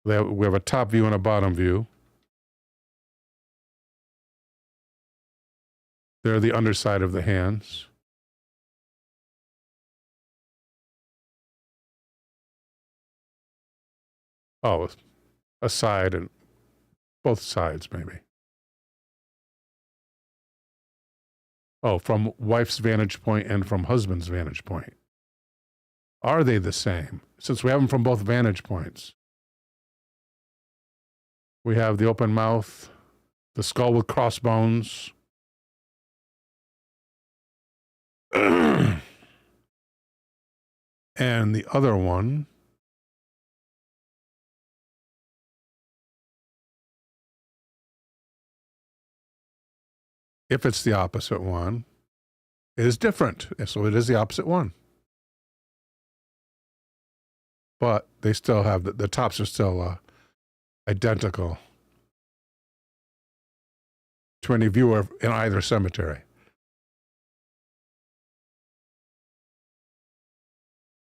We have a top view and a bottom view. They're the underside of the hands. Oh, a side and both sides, maybe. Oh, from wife's vantage point and from husband's vantage point. Are they the same? Since we have them from both vantage points. We have the open mouth, the skull with crossbones. And the other one, if it's the opposite one, is different. So it is the opposite one. But they still have, the tops are still identical to any viewer in either cemetery.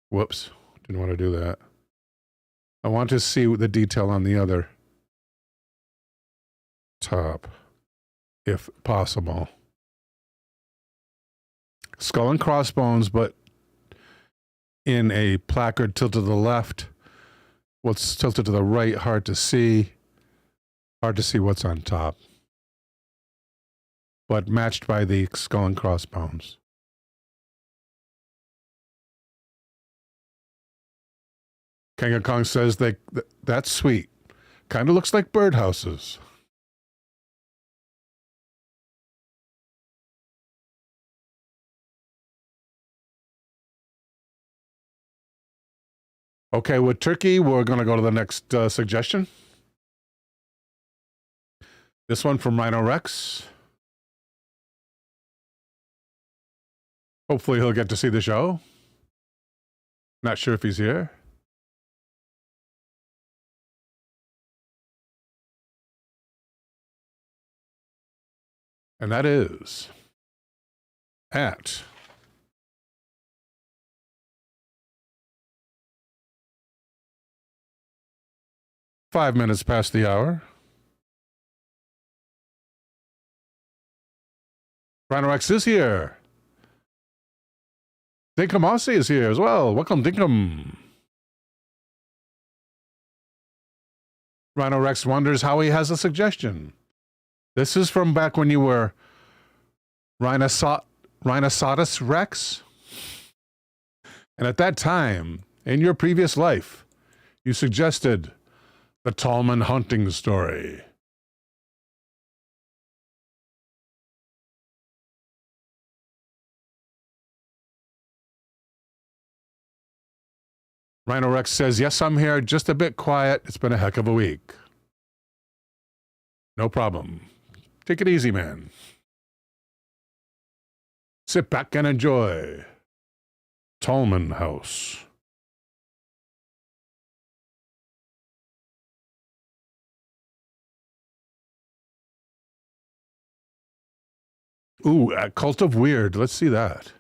Whoops, didn't want to do that. I want to see the detail on the other top, if possible. Skull and crossbones, but in a placard tilted to the left. What's tilted to the right, hard to see. Hard to see what's on top. But matched by the skull and crossbones. King of Kong says that's sweet. Kind of looks like birdhouses. Okay, with Turkey, we're going to go to the next suggestion. This one from Rhino Rex. Hopefully he'll get to see the show. Not sure if he's here. And that is at five minutes past the hour. Rhino Rex is here. Decompose is here as well. Welcome, Dinkum. Rhino Rex wonders how he has a suggestion. This is from back when you were Rhinoceros Rex. And at that time, in your previous life, you suggested the Tallman hunting story. Rhino Rex says, yes, I'm here, just a bit quiet. It's been a heck of a week. No problem. Take it easy, man. Sit back and enjoy. Tallman House. Ooh, a Cult of Weird. Let's see that.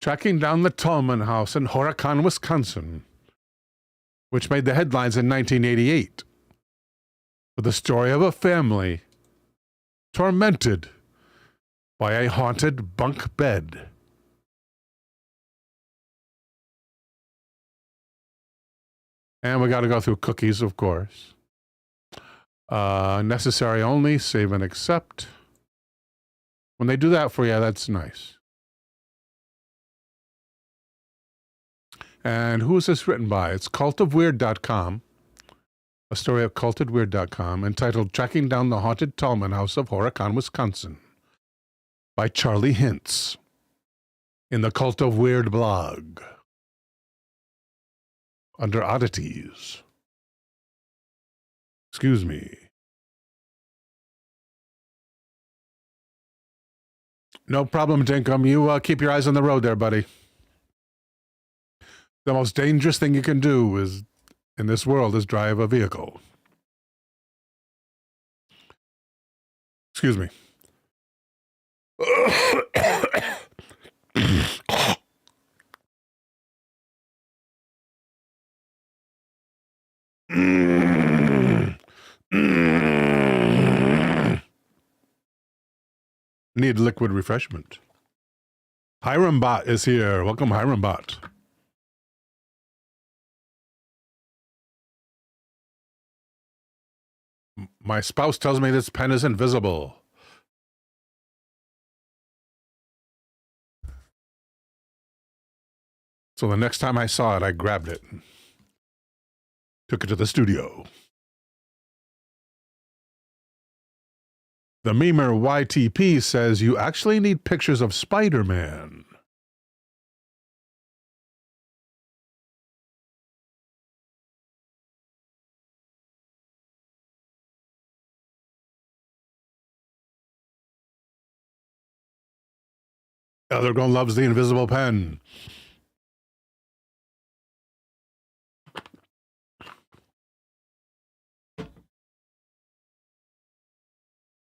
Tracking down the Tallman house in Horicon, Wisconsin, which made the headlines in 1988, with the story of a family tormented by a haunted bunk bed. And we got to go through cookies, of course. Necessary only, save and accept. When they do that for you, that's nice. And who is this written by? It's cultofweird.com, a story at cultofweird.com, entitled Tracking Down the Haunted Tallman House of Horicon, Wisconsin, by Charlie Hintz, in the Cult of Weird blog, under oddities. Excuse me. No problem, Dinkum. You keep your eyes on the road there, buddy. The most dangerous thing you can do is, in this world, is drive a vehicle. Excuse me. Need liquid refreshment. Hiram Bot is here. Welcome, Hiram Bot. My spouse tells me this pen is invisible. So the next time I saw it, I grabbed it and took it to the studio. The memer YTP says you actually need pictures of Spider-Man. Eldergon loves the invisible pen.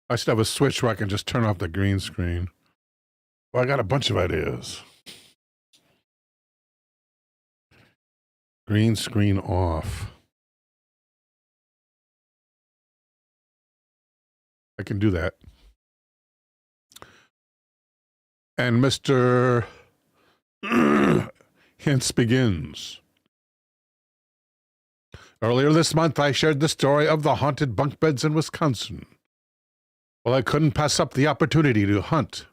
I should have a switch where I can just turn off the green screen. Well, I got a bunch of ideas. Green screen off. I can do that. And Mr. Hintz begins. Earlier this month, I shared the story of the haunted bunk beds in Wisconsin. Well, I couldn't pass up the opportunity to hunt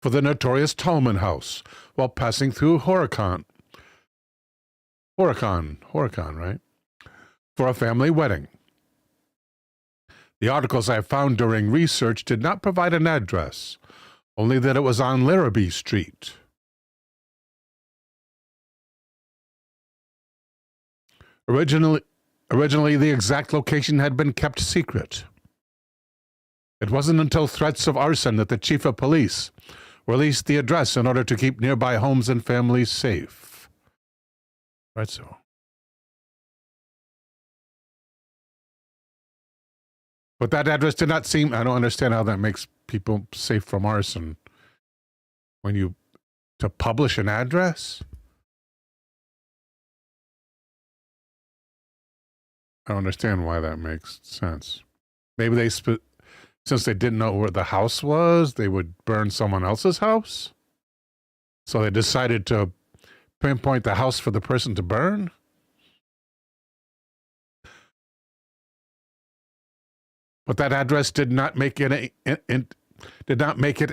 for the notorious Tallman house while passing through Horicon. Horicon, right? for a family wedding. The articles I found during research did not provide an address, only that it was on Larrabee Street. Originally, the exact location had been kept secret. It wasn't until threats of arson that the chief of police released the address in order to keep nearby homes and families safe. Right, so. But that address did not seem... I don't understand how that makes people safe from arson. When you... to publish an address? I don't understand why that makes sense. Maybe they... since they didn't know where the house was, they would burn someone else's house? So they decided to pinpoint the house for the person to burn? But that address did not make it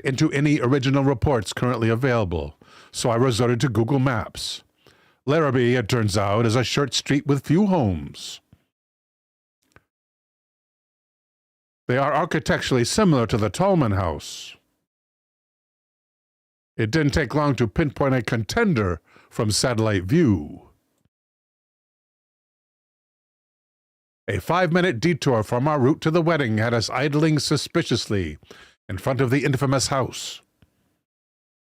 into any original reports currently available, so I resorted to Google Maps. Larrabee, it turns out, is a short street with few homes. They are architecturally similar to the Tallman house. It didn't take long to pinpoint a contender from satellite view. A 5-minute detour from our route to the wedding had us idling suspiciously in front of the infamous house,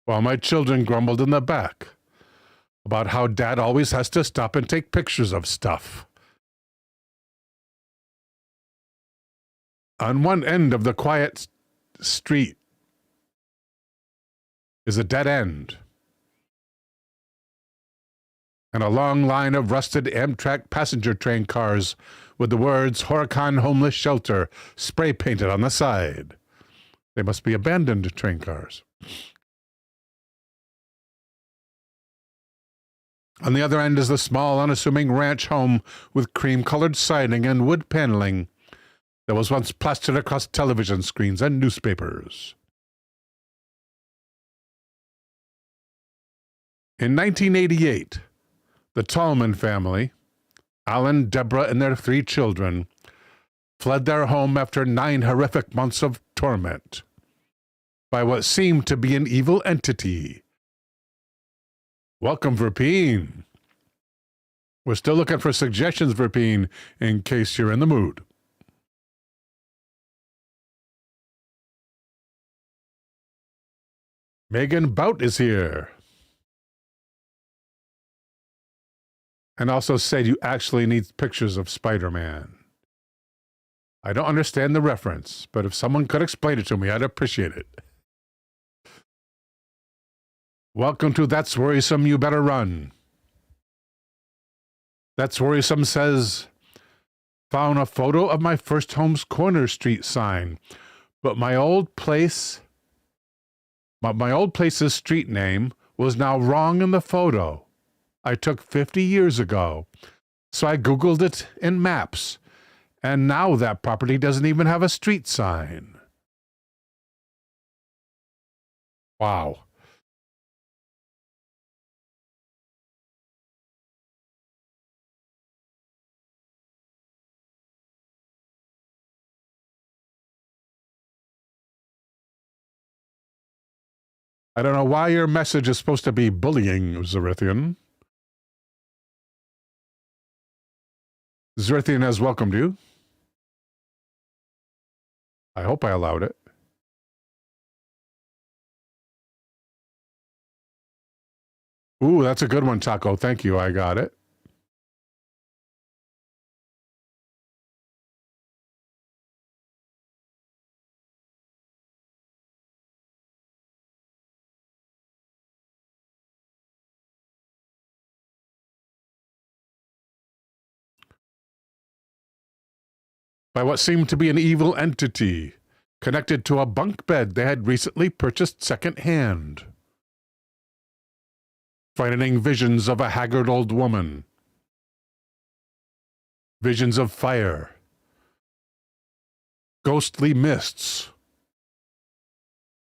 while my children grumbled in the back about how Dad always has to stop and take pictures of stuff. On one end of the quiet street is a dead end, and a long line of rusted Amtrak passenger train cars with the words Horicon Homeless Shelter spray-painted on the side. They must be abandoned train cars. On the other end is the small, unassuming ranch home with cream-colored siding and wood paneling that was once plastered across television screens and newspapers. In 1988, the Tallman family, Alan, Deborah, and their 3 children, fled their home after 9 horrific months of torment by what seemed to be an evil entity. Welcome, Verpine. We're still looking for suggestions, Verpine, in case you're in the mood. Megan Bout is here. And also said you actually need pictures of Spider-Man. I don't understand the reference, but if someone could explain it to me, I'd appreciate it. Welcome to That's Worrisome, You Better Run. That's Worrisome says, found a photo of my first home's corner street sign, but my old place's street name was now wrong in the photo I took 50 years ago. So I Googled it in Maps, and now that property doesn't even have a street sign. Wow. I don't know why your message is supposed to be bullying, Zerithian. Zerithian has welcomed you. I hope I allowed it. Ooh, that's a good one, Taco. Thank you. I got it. By what seemed to be an evil entity connected to a bunk bed they had recently purchased second-hand. Frightening visions of a haggard old woman. Visions of fire. Ghostly mists.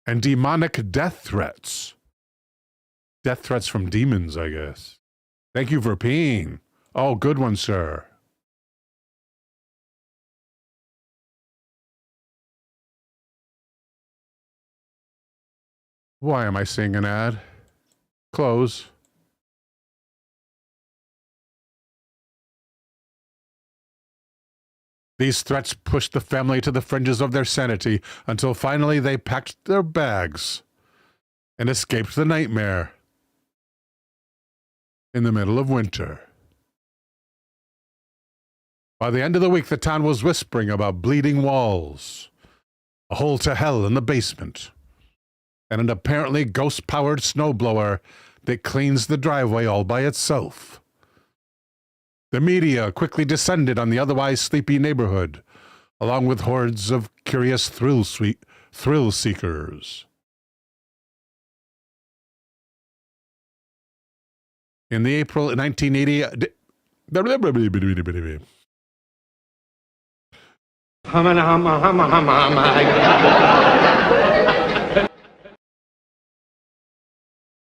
And demonic death threats. Death threats from demons, I guess. Thank you, Verpine. Oh, good one, sir. Why am I seeing an ad? Close. These threats pushed the family to the fringes of their sanity until finally they packed their bags and escaped the nightmare in the middle of winter. By the end of the week, the town was whispering about bleeding walls, a hole to hell in the basement, and an apparently ghost-powered snowblower that cleans the driveway all by itself. The media quickly descended on the otherwise sleepy neighborhood, along with hordes of curious thrill seekers. In the April 1980...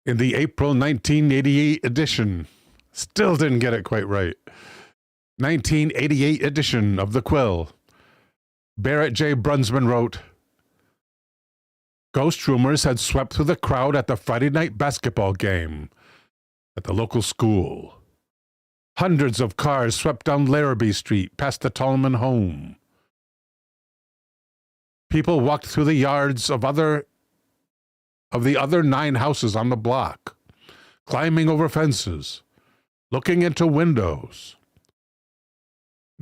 In the April 1988 edition, still didn't get it quite right, 1988 edition of The Quill, Barrett J. Brunsman wrote, "Ghost rumors had swept through the crowd at the Friday night basketball game at the local school. Hundreds of cars swept down Larrabee Street past the Tallman home. People walked through the yards of the other 9 houses on the block, climbing over fences, looking into windows.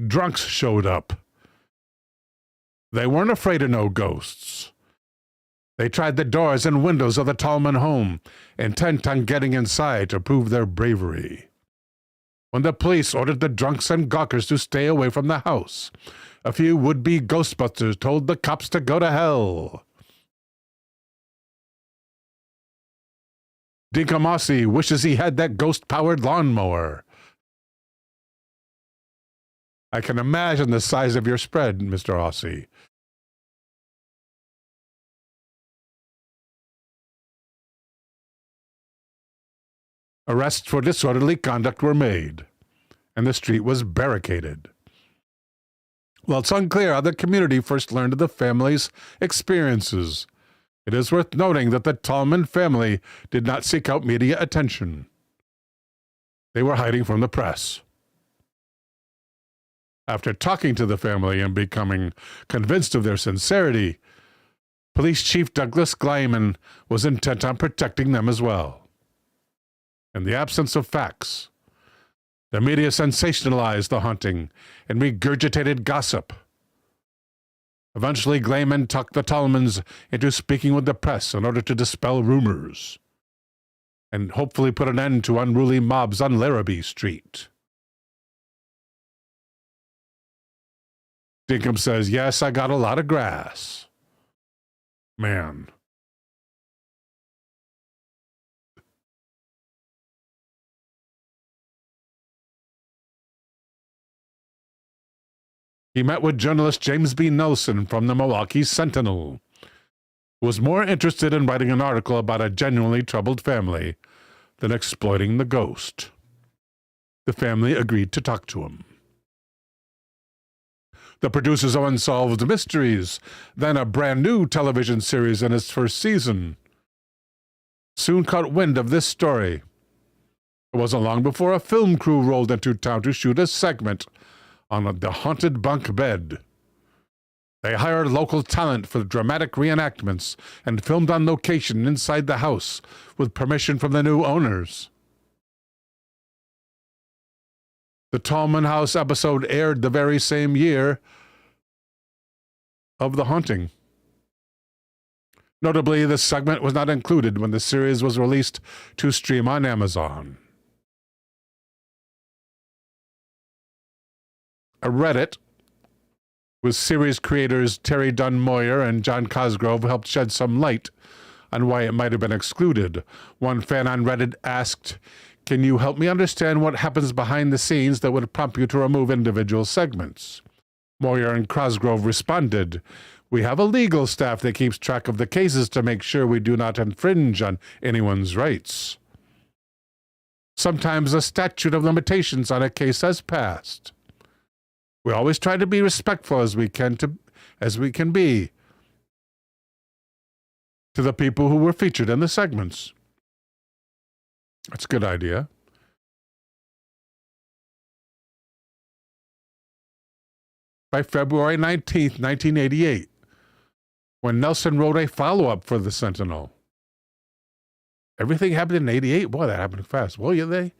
Drunks showed up. They weren't afraid of no ghosts. They tried the doors and windows of the Tallman home, intent on getting inside to prove their bravery. When the police ordered the drunks and gawkers to stay away from the house, a few would-be ghostbusters told the cops to go to hell. Decompose wishes he had that ghost-powered lawnmower." I can imagine the size of your spread, Mr. Aussie. Arrests for disorderly conduct were made, and the street was barricaded. While it's unclear how the community first learned of the family's experiences, it is worth noting that the Tallman family did not seek out media attention. They were hiding from the press. After talking to the family and becoming convinced of their sincerity, Police Chief Douglas Glyman was intent on protecting them as well. In the absence of facts, the media sensationalized the haunting and regurgitated gossip. Eventually, Glyman talked the Tallmans into speaking with the press in order to dispel rumors and hopefully put an end to unruly mobs on Larrabee Street. Dinkum says, "Yes, I got a lot of grass." Man. He met with journalist James B. Nelson from the Milwaukee Sentinel, who was more interested in writing an article about a genuinely troubled family than exploiting the ghost. The family agreed to talk to him. The producers of Unsolved Mysteries, then a brand new television series in its first season, soon caught wind of this story. It wasn't long before a film crew rolled into town to shoot a segment on the haunted bunk bed. They hired local talent for dramatic reenactments and filmed on location inside the house with permission from the new owners. The Tallman House episode aired the very same year of The Haunting. Notably, this segment was not included when the series was released to stream on Amazon. A Reddit with series creators Terry Dunn Moyer and John Cosgrove helped shed some light on why it might have been excluded. One fan on Reddit asked, "Can you help me understand what happens behind the scenes that would prompt you to remove individual segments?" Moyer and Cosgrove responded, "We have a legal staff that keeps track of the cases to make sure we do not infringe on anyone's rights. Sometimes a statute of limitations on a case has passed. We always try to be respectful as we can be, to to the people who were featured in the segments. That's a good idea. By February 19th, 1988, when Nelson wrote a follow-up for the Sentinel. Everything happened in 88? Boy, that happened fast. Well, they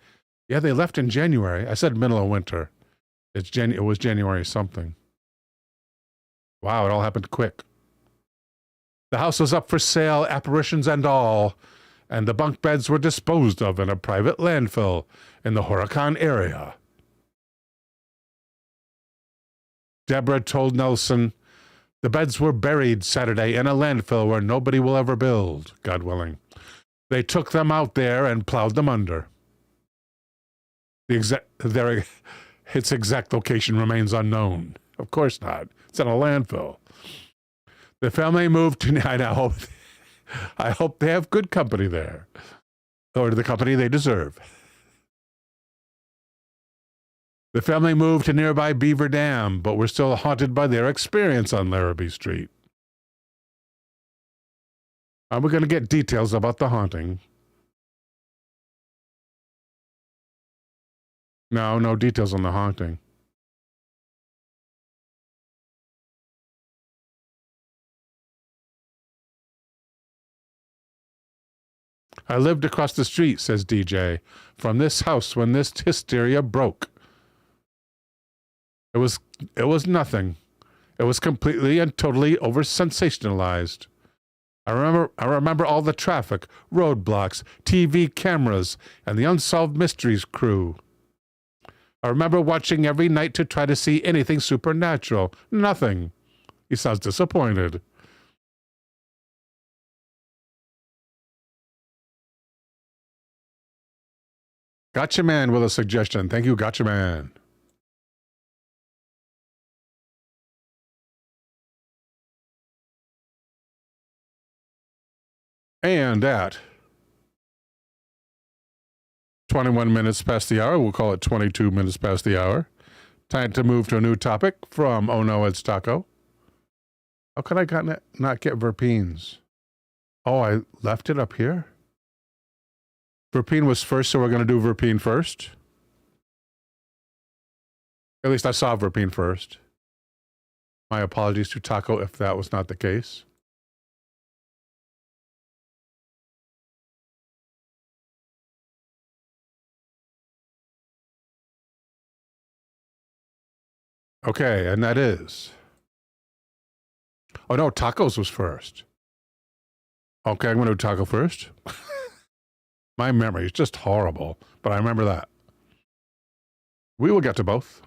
left in January. I said middle of winter. It was January something. Wow, it all happened quick. The house was up for sale, apparitions and all, and the bunk beds were disposed of in a private landfill in the Horicon area. Deborah told Nelson, the beds were buried Saturday in a landfill where nobody will ever build, God willing. They took them out there and plowed them under. Its exact location remains unknown. Of course not. It's in a landfill. The family moved to... I hope they have good company there. Or the company they deserve. The family moved to nearby Beaver Dam, but were still haunted by their experience on Larrabee Street. We're going to get details about the haunting. No details on the haunting. I lived across the street, says DJ, from this house when this hysteria broke. It was nothing. It was completely and totally over-sensationalized. I remember all the traffic, roadblocks, TV cameras, and the Unsolved Mysteries crew. I remember watching every night to try to see anything supernatural. Nothing. He sounds disappointed. Gotcha Man with a suggestion. Thank you, Gotcha Man. And at 21 minutes past the hour, we'll call it 22 minutes past the hour, time to move to a new topic from Oh No, It's Taco. How could I not get Verpines? Oh, I left it up here? Verpine was first, so we're going to do Verpine first. At least I saw Verpine first. My apologies to Taco if that was not the case. Okay, and that is... Oh no, Tacos was first. Okay, I'm going to do Taco first. My memory is just horrible, but I remember that. We will get to both.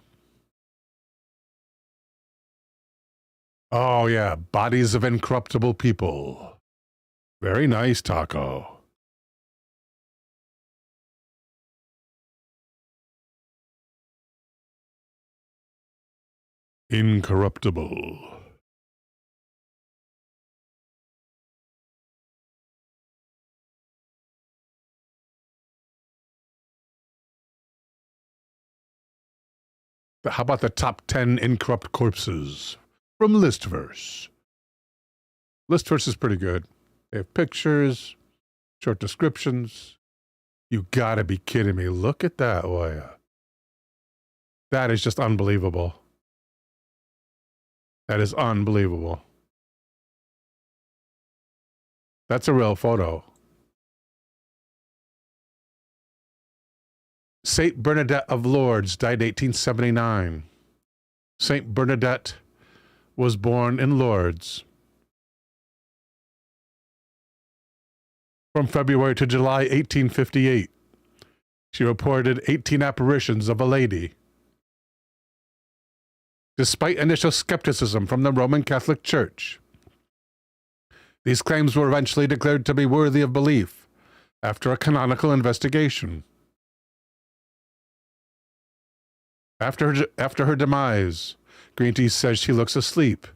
Oh yeah, Bodies of Incorruptible People. Very nice, Taco. Incorruptible. How about the top 10 incorrupt corpses from Listverse? Listverse is pretty good. They have pictures, short descriptions. You gotta be kidding me. Look at that, Oya. That is just unbelievable. That is unbelievable. That's a real photo. Saint Bernadette of Lourdes died 1879. Saint Bernadette was born in Lourdes. From February to July 1858, she reported 18 apparitions of a lady. Despite initial skepticism from the Roman Catholic Church, these claims were eventually declared to be worthy of belief after a canonical investigation. After her demise, Green Tea says she looks asleep.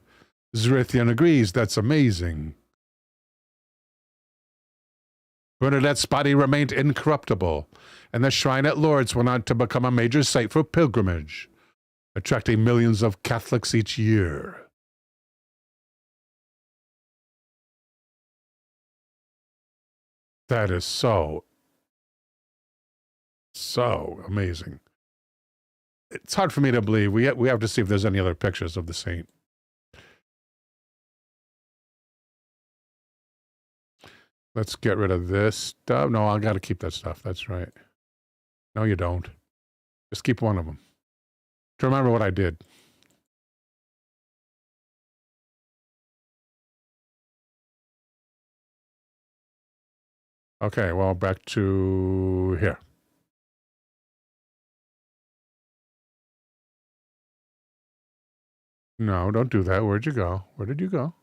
Zerithian agrees that's amazing. Bernadette's body remained incorruptible, and the shrine at Lourdes went on to become a major site for pilgrimage, attracting millions of Catholics each year. That is so amazing. It's hard for me to believe. We have to see if there's any other pictures of the saint. Let's get rid of this stuff. No, I got to keep that stuff. That's right. No, you don't. Just keep one of them. To remember what I did. Okay, well, back to here. No, don't do that. Where'd you go? Where did you go?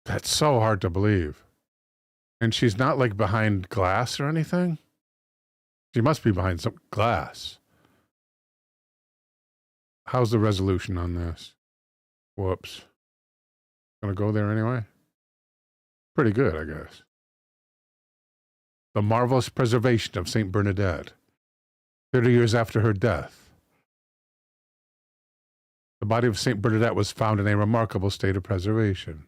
That's so hard to believe. And she's not like behind glass or anything? She must be behind some glass. How's the resolution on this? Whoops. Gonna go there anyway? Pretty good, I guess. The marvelous preservation of St. Bernadette, 30 years after her death. The body of St. Bernadette was found in a remarkable state of preservation.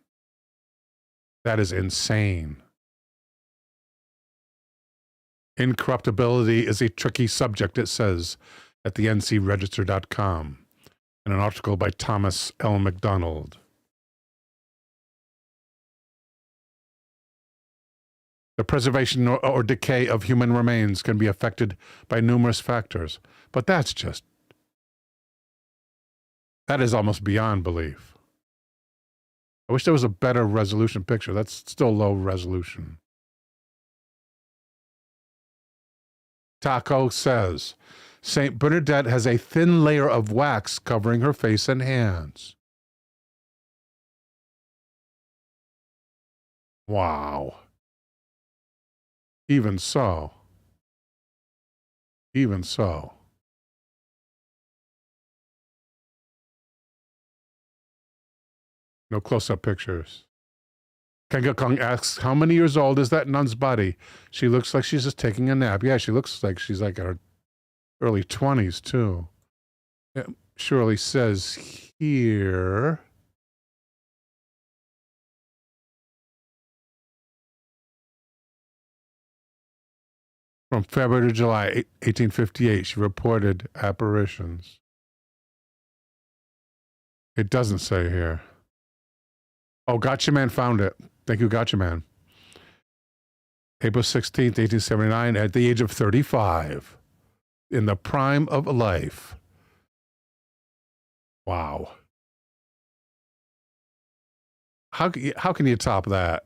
That is insane. Incorruptibility is a tricky subject, it says at the ncregister.com in an article by Thomas L. MacDonald. The preservation or decay of human remains can be affected by numerous factors, but that is almost beyond belief. I wish there was a better resolution picture. That's still low resolution. Taco says, St. Bernadette has a thin layer of wax covering her face and hands. Wow. Even so. Even so. No close-up pictures. Kanga Kong asks, how many years old is that nun's body? She looks like she's just taking a nap. Yeah, she looks like she's like in her early 20s, too. It surely says here... From February to July 1858, she reported apparitions. It doesn't say here. Oh, Gotcha Man found it. Thank you, Gotcha Man. April 16th, 1879, at the age of 35, in the prime of life. Wow. How can you top that?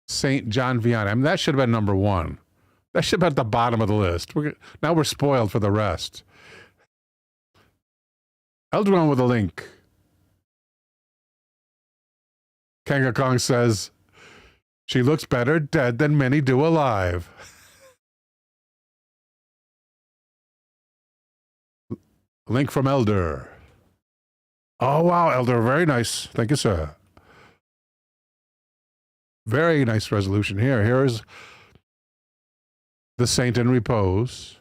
St. John Vianney. I mean, that should have been number one. That should have been at the bottom of the list. Now we're spoiled for the rest. Eldron with a link. Kanga Kong says, she looks better dead than many do alive. Link from Elder. Oh, wow, Elder. Very nice. Thank you, sir. Very nice resolution here. Here's the saint in repose.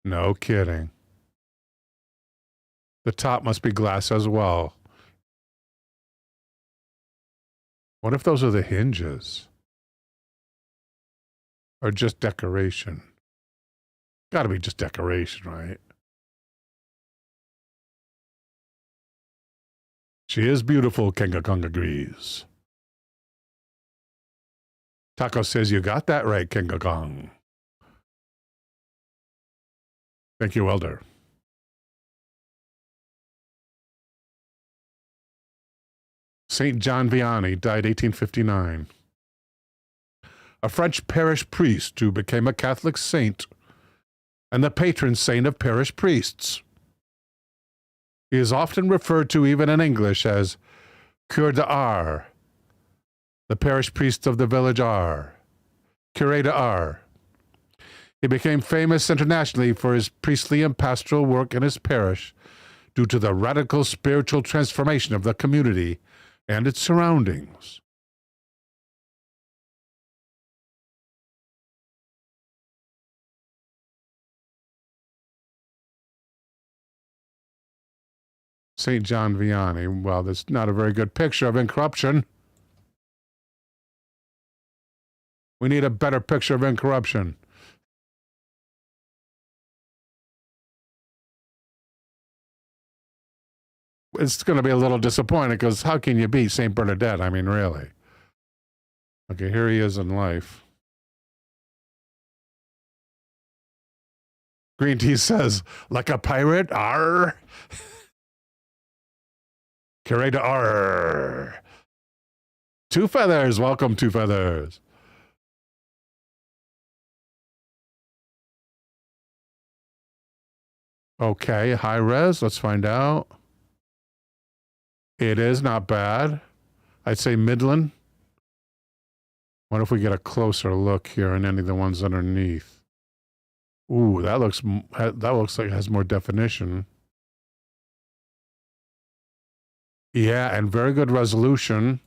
No kidding. The top must be glass as well. What if those are the hinges? Or just decoration? Gotta be just decoration, right? She is beautiful, Kanga Kong agrees. Taco says, you got that right, Kanga Kong. Thank you, Elder. St. John Vianney died 1859. A French parish priest who became a Catholic saint and the patron saint of parish priests. He is often referred to, even in English, as Cure d'Ars, the parish priest of the village R, Cure d'Ars. He became famous internationally for his priestly and pastoral work in his parish due to the radical spiritual transformation of the community and its surroundings. St. John Vianney. Well, that's not a very good picture of incorruption. We need a better picture of incorruption. It's going to be a little disappointing because how can you beat St. Bernadette? I mean, really. Okay, here he is in life. Green Tea says, like a pirate, arr. Curator, arr. Two Feathers, welcome, Two Feathers. Okay, high res, let's find out. It is not bad. I'd say Midland. What if we get a closer look here on any of the ones underneath? Ooh, that looks like it has more definition. Yeah, and very good resolution.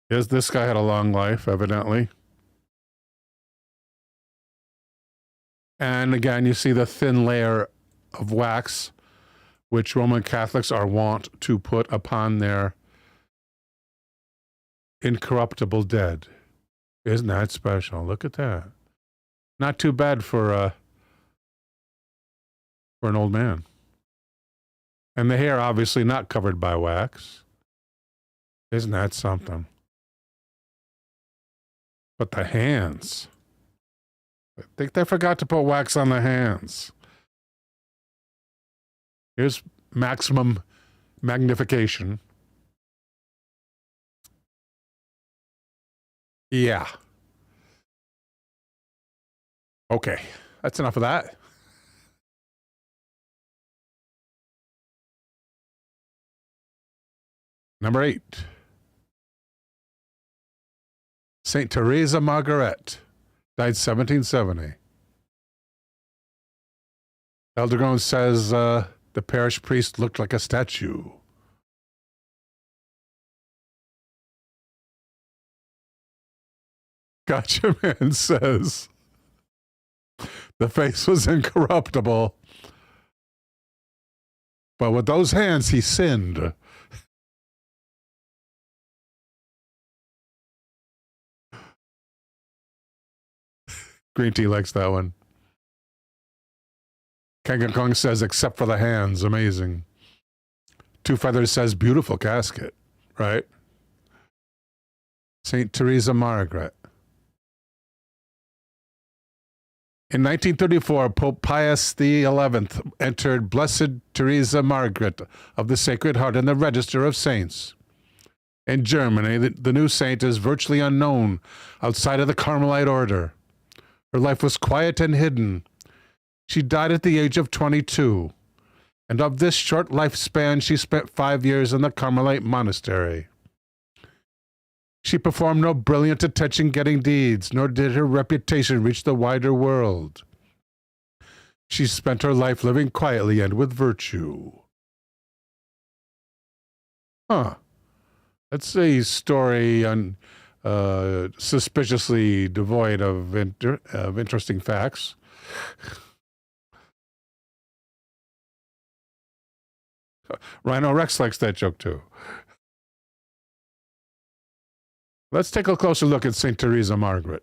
Yes, this guy had a long life, evidently. And again, you see the thin layer of wax, which Roman Catholics are wont to put upon their incorruptible dead. Isn't that special? Look at that. Not too bad for an old man. And the hair obviously not covered by wax. Isn't that something? But the hands. I think they forgot to put wax on the hands. Here's maximum magnification. Yeah. Okay, that's enough of that. Number 8. St. Teresa Margaret, died 1770. Eldergone says the parish priest looked like a statue. Gotcha Man says the face was incorruptible, but with those hands he sinned. Green Tea likes that one. Kanga Kong says, except for the hands, amazing. Two Feathers says, beautiful casket, right? St. Teresa Margaret. In 1934, Pope Pius XI entered Blessed Teresa Margaret of the Sacred Heart in the Register of Saints. In Germany, the new saint is virtually unknown outside of the Carmelite order. Her life was quiet and hidden. She died at the age of 22, and of this short lifespan, she spent 5 years in the Carmelite monastery. She performed no brilliant attention-getting deeds, nor did her reputation reach the wider world. She spent her life living quietly and with virtue. Huh. That's a story on suspiciously devoid of interesting facts. Rhino Rex likes that joke too. Let's take a closer look at St. Teresa Margaret.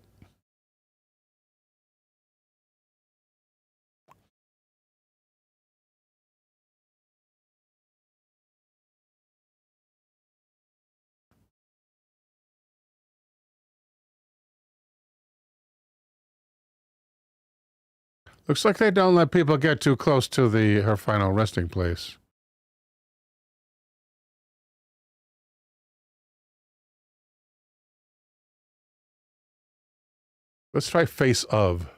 Looks like they don't let people get too close to her final resting place. Let's try face of.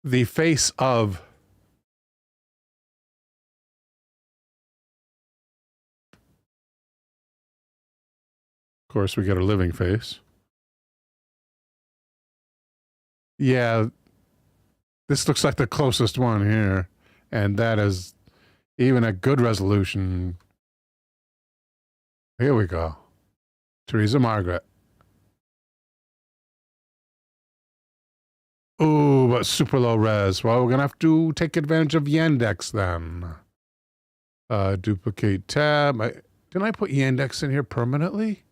The face of. Of course, we get a living face. Yeah, this looks like the closest one here. And that is even a good resolution. Here we go. Teresa Margaret. Ooh, but super low res. Well, we're going to have to take advantage of Yandex then. Duplicate tab. Didn't I put Yandex in here permanently?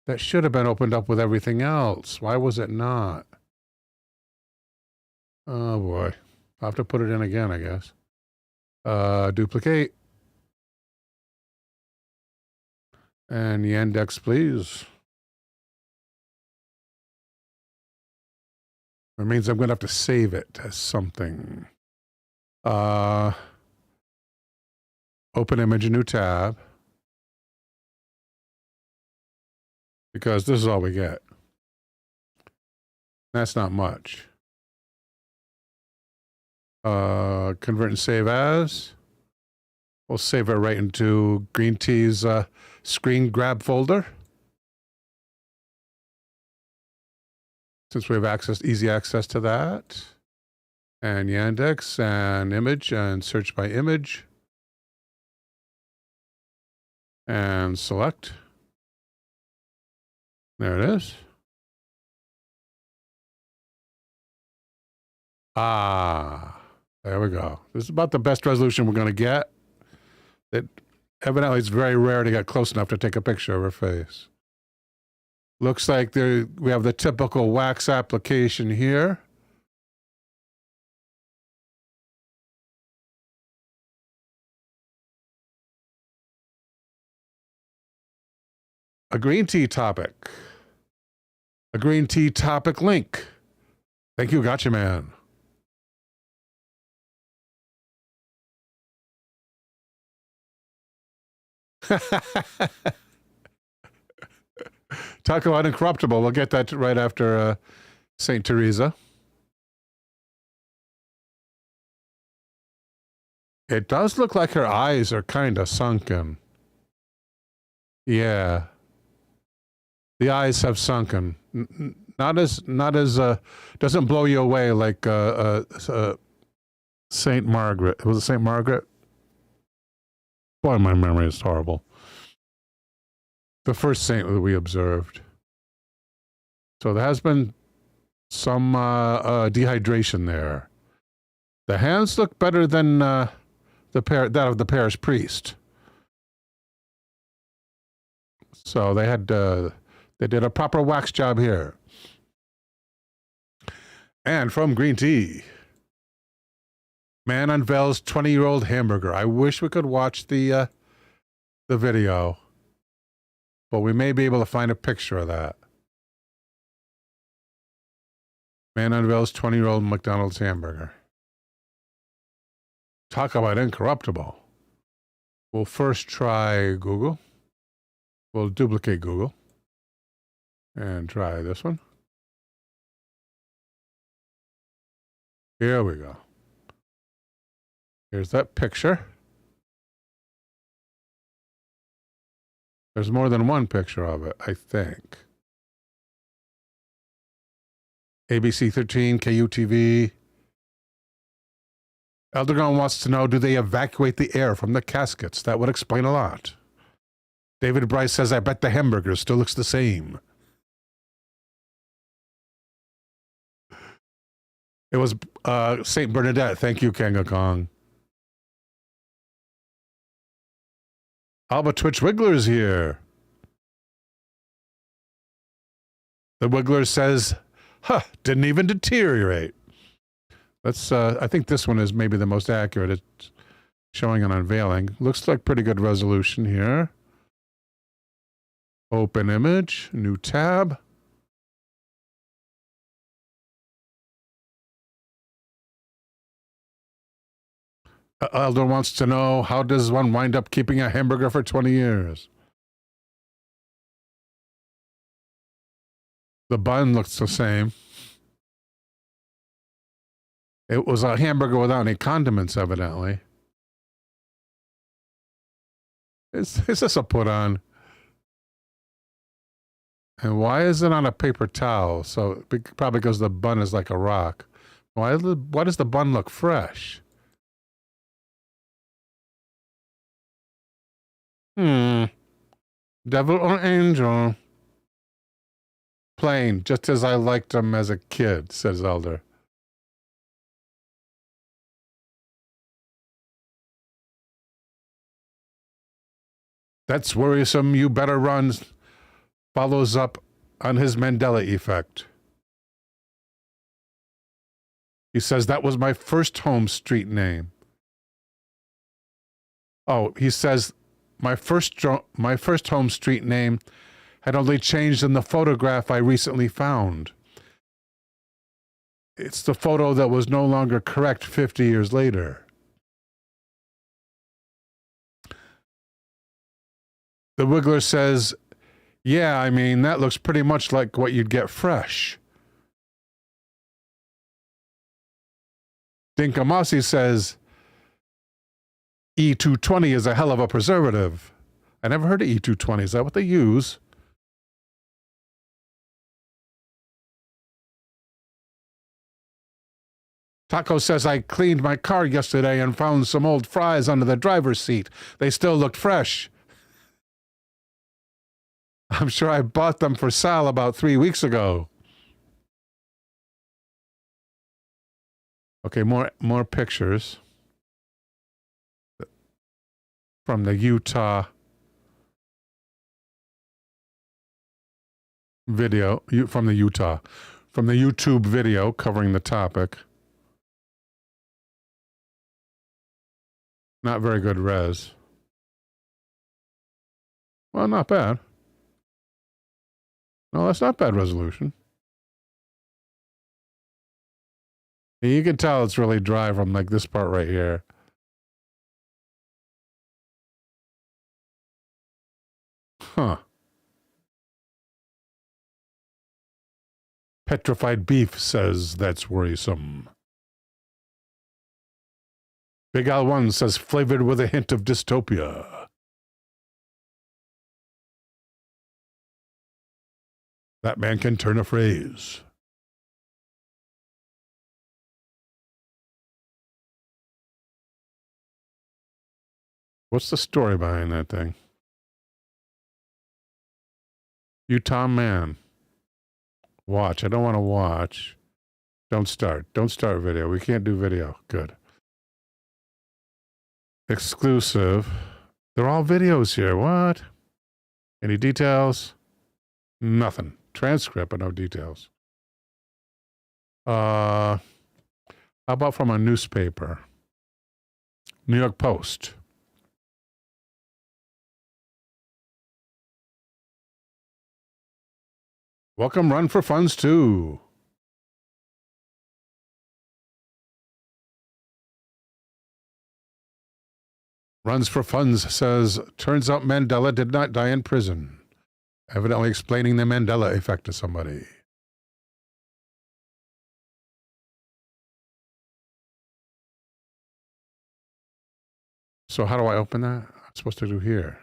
That should have been opened up with everything else. Why was it not? Oh boy. I'll have to put it in again, I guess. Duplicate. And Yandex, please. It means I'm going to have to save it as something. Open image, a new tab. Because this is all we get. That's not much. Convert and save as. We'll save it right into Green Tea's screen grab folder. Since we have easy access to that. And Yandex and image and search by image. And select. There it is. Ah, there we go. This is about the best resolution we're going to get. It evidently it's very rare to get close enough to take a picture of her face. Looks like we have the typical wax application here. A green tea topic. A green tea topic link. Thank you, Gotcha Man. Talk about Incorruptible. We'll get that right after St. Teresa. It does look like her eyes are kind of sunken. Yeah. The eyes have sunken. Not as doesn't blow you away like Saint Margaret. Was it Saint Margaret? Boy, my memory is horrible. The first saint that we observed. So there has been some dehydration there. The hands look better than that of the parish priest. So they had they did a proper wax job here. And from Green Tea, man unveils 20-year-old hamburger. I wish we could watch the video, but we may be able to find a picture of that. Man unveils 20-year-old McDonald's hamburger. Talk about Incorruptible. We'll first try Google. We'll duplicate Google and try this one. Here we go. Here's that picture. There's more than one picture of it, I think. ABC 13, KUTV. Eldergon wants to know, do they evacuate the air from the caskets? That would explain a lot. David Bryce says, I bet the hamburger still looks the same. It was St. Bernadette. Thank you, Kanga Kong. Alba Twitch Wiggler's here. The Wiggler says, huh, didn't even deteriorate. Let's, I think this one is maybe the most accurate. It's showing an unveiling. Looks like pretty good resolution here. Open image, new tab. Elder wants to know, how does one wind up keeping a hamburger for 20 years? The bun looks the same. It was a hamburger without any condiments, evidently. Is this a put on? And why is it on a paper towel? So probably because the bun is like a rock. Why does the bun look fresh? Devil or angel? Plain, just as I liked him as a kid, says Elder. That's worrisome. You better run. Follows up on his Mandela effect. He says, that was my first home street name. Oh, he says, my first home street name had only changed in the photograph I recently found. It's the photo that was no longer correct 50 years later. The Wiggler says, yeah, I mean, that looks pretty much like what you'd get fresh. Dinkamasi says, E220 is a hell of a preservative. I never heard of E220. Is that what they use? Taco says, I cleaned my car yesterday and found some old fries under the driver's seat. They still looked fresh. I'm sure I bought them for Sal about 3 weeks ago. Okay, more pictures from the Utah video, from the YouTube video covering the topic. Not very good res. Well, not bad. No, that's not bad resolution. You can tell it's really dry from like this part right here. Huh. Petrified Beef says that's worrisome. Big Al1 says flavored with a hint of dystopia. That man can turn a phrase. What's the story behind that thing? Utah man. Watch. I don't want to watch. Don't start. Don't start video. We can't do video. Good. Exclusive. They're all videos here. What? Any details? Nothing. Transcript, but no details. How about from a newspaper? New York Post. Welcome Run for Funds too. Runs for Funds says, turns out Mandela did not die in prison. Evidently explaining the Mandela effect to somebody. So how do I open that? I'm supposed to do here.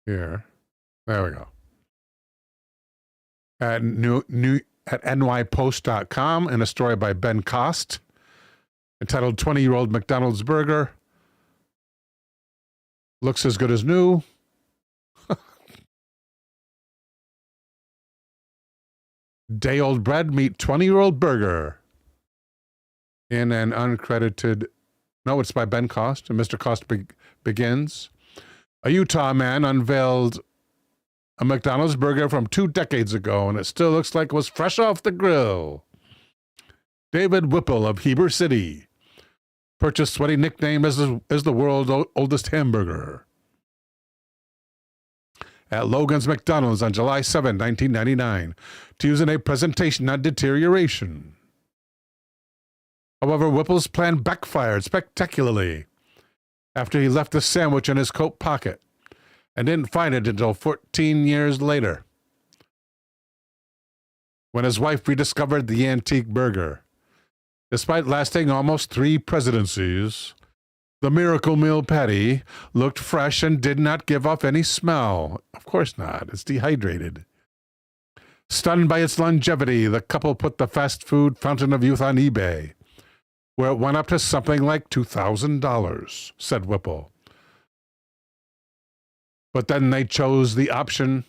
Here. There we go. At nypost.com, and a story by Ben Cost entitled 20-Year-Old McDonald's Burger Looks as good as new. Day-old bread meet 20-year-old burger. In an uncredited... No, it's by Ben Cost, and Mr. Cost begins. A Utah man unveiled a McDonald's burger from 2 decades ago, and it still looks like it was fresh off the grill. David Whipple of Heber City purchased what he nicknamed as the world's oldest hamburger at Logan's McDonald's on July 7, 1999, to use in a presentation on deterioration. However, Whipple's plan backfired spectacularly after he left the sandwich in his coat pocket and didn't find it until 14 years later, when his wife rediscovered the antique burger. Despite lasting almost 3 presidencies, The Miracle Meal patty looked fresh and did not give off any smell. Of course not. It's dehydrated. Stunned by its longevity, the couple put the fast food fountain of youth on eBay, where it went up to something like $2,000, said Whipple. But then they chose the option,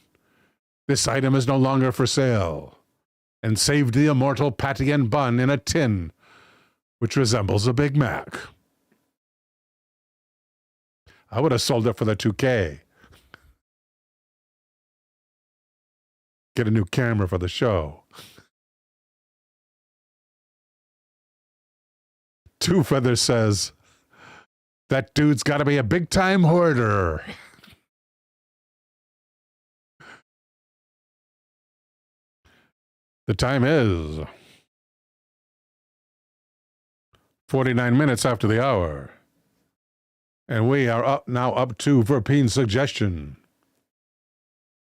"This item is no longer for sale," and saved the immortal patty and bun in a tin, which resembles a Big Mac. I would have sold it for the $2K. Get a new camera for the show. Two Feathers says, "That dude's got to be a big-time hoarder." The time is 49 minutes after the hour. And we are now up to Verpeen's suggestion.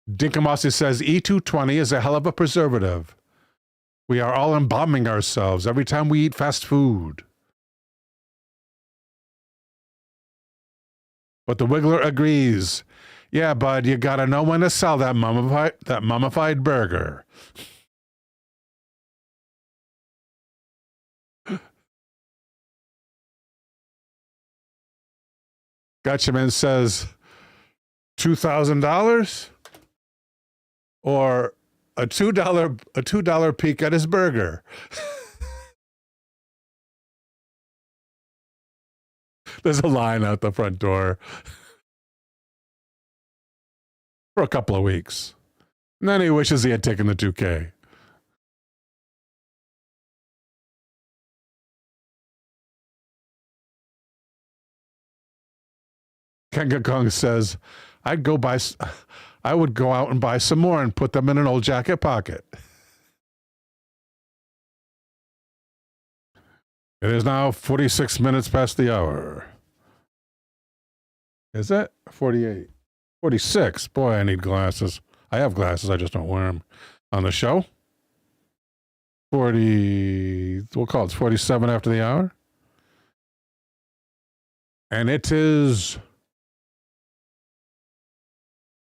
Dinkamasi says E220 is a hell of a preservative. We are all embalming ourselves every time we eat fast food. But the Wiggler agrees. Yeah, bud, you gotta know when to sell that mummified burger. Gotchaman says $2,000 or a $2 peek at his burger. There's a line out the front door for a couple of weeks. And then he wishes he had taken the 2K. Kenga Kong says, I would go out and buy some more and put them in an old jacket pocket. It is now 46 minutes past the hour. Is it? 48. 46. Boy, I need glasses. I have glasses, I just don't wear them. On the show? 40, we'll call it 47 after the hour. And it is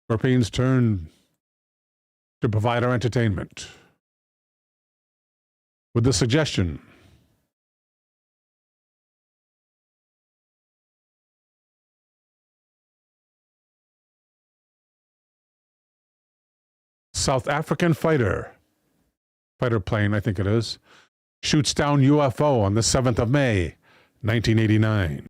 Verpeen's turn to provide our entertainment with the suggestion. South African fighter plane, I think it is, shoots down UFO on the 7th of May, 1989.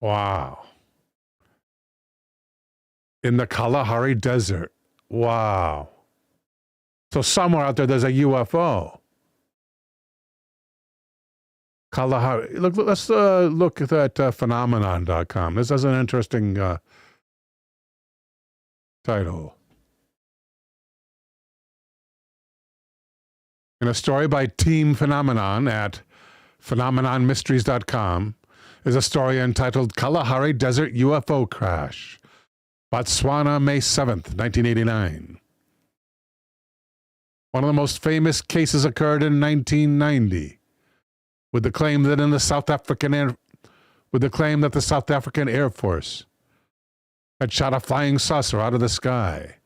Wow. In the Kalahari Desert. Wow. So somewhere out there, there's a UFO. Kalahari. Look, let's look at that phenomenon.com. This has an interesting title. In a story by Team Phenomenon at phenomenonmysteries.com is a story entitled Kalahari Desert UFO Crash. Botswana, May 7th, 1989. One of the most famous cases occurred in 1990, with the claim that the South African Air Force had shot a flying saucer out of the sky.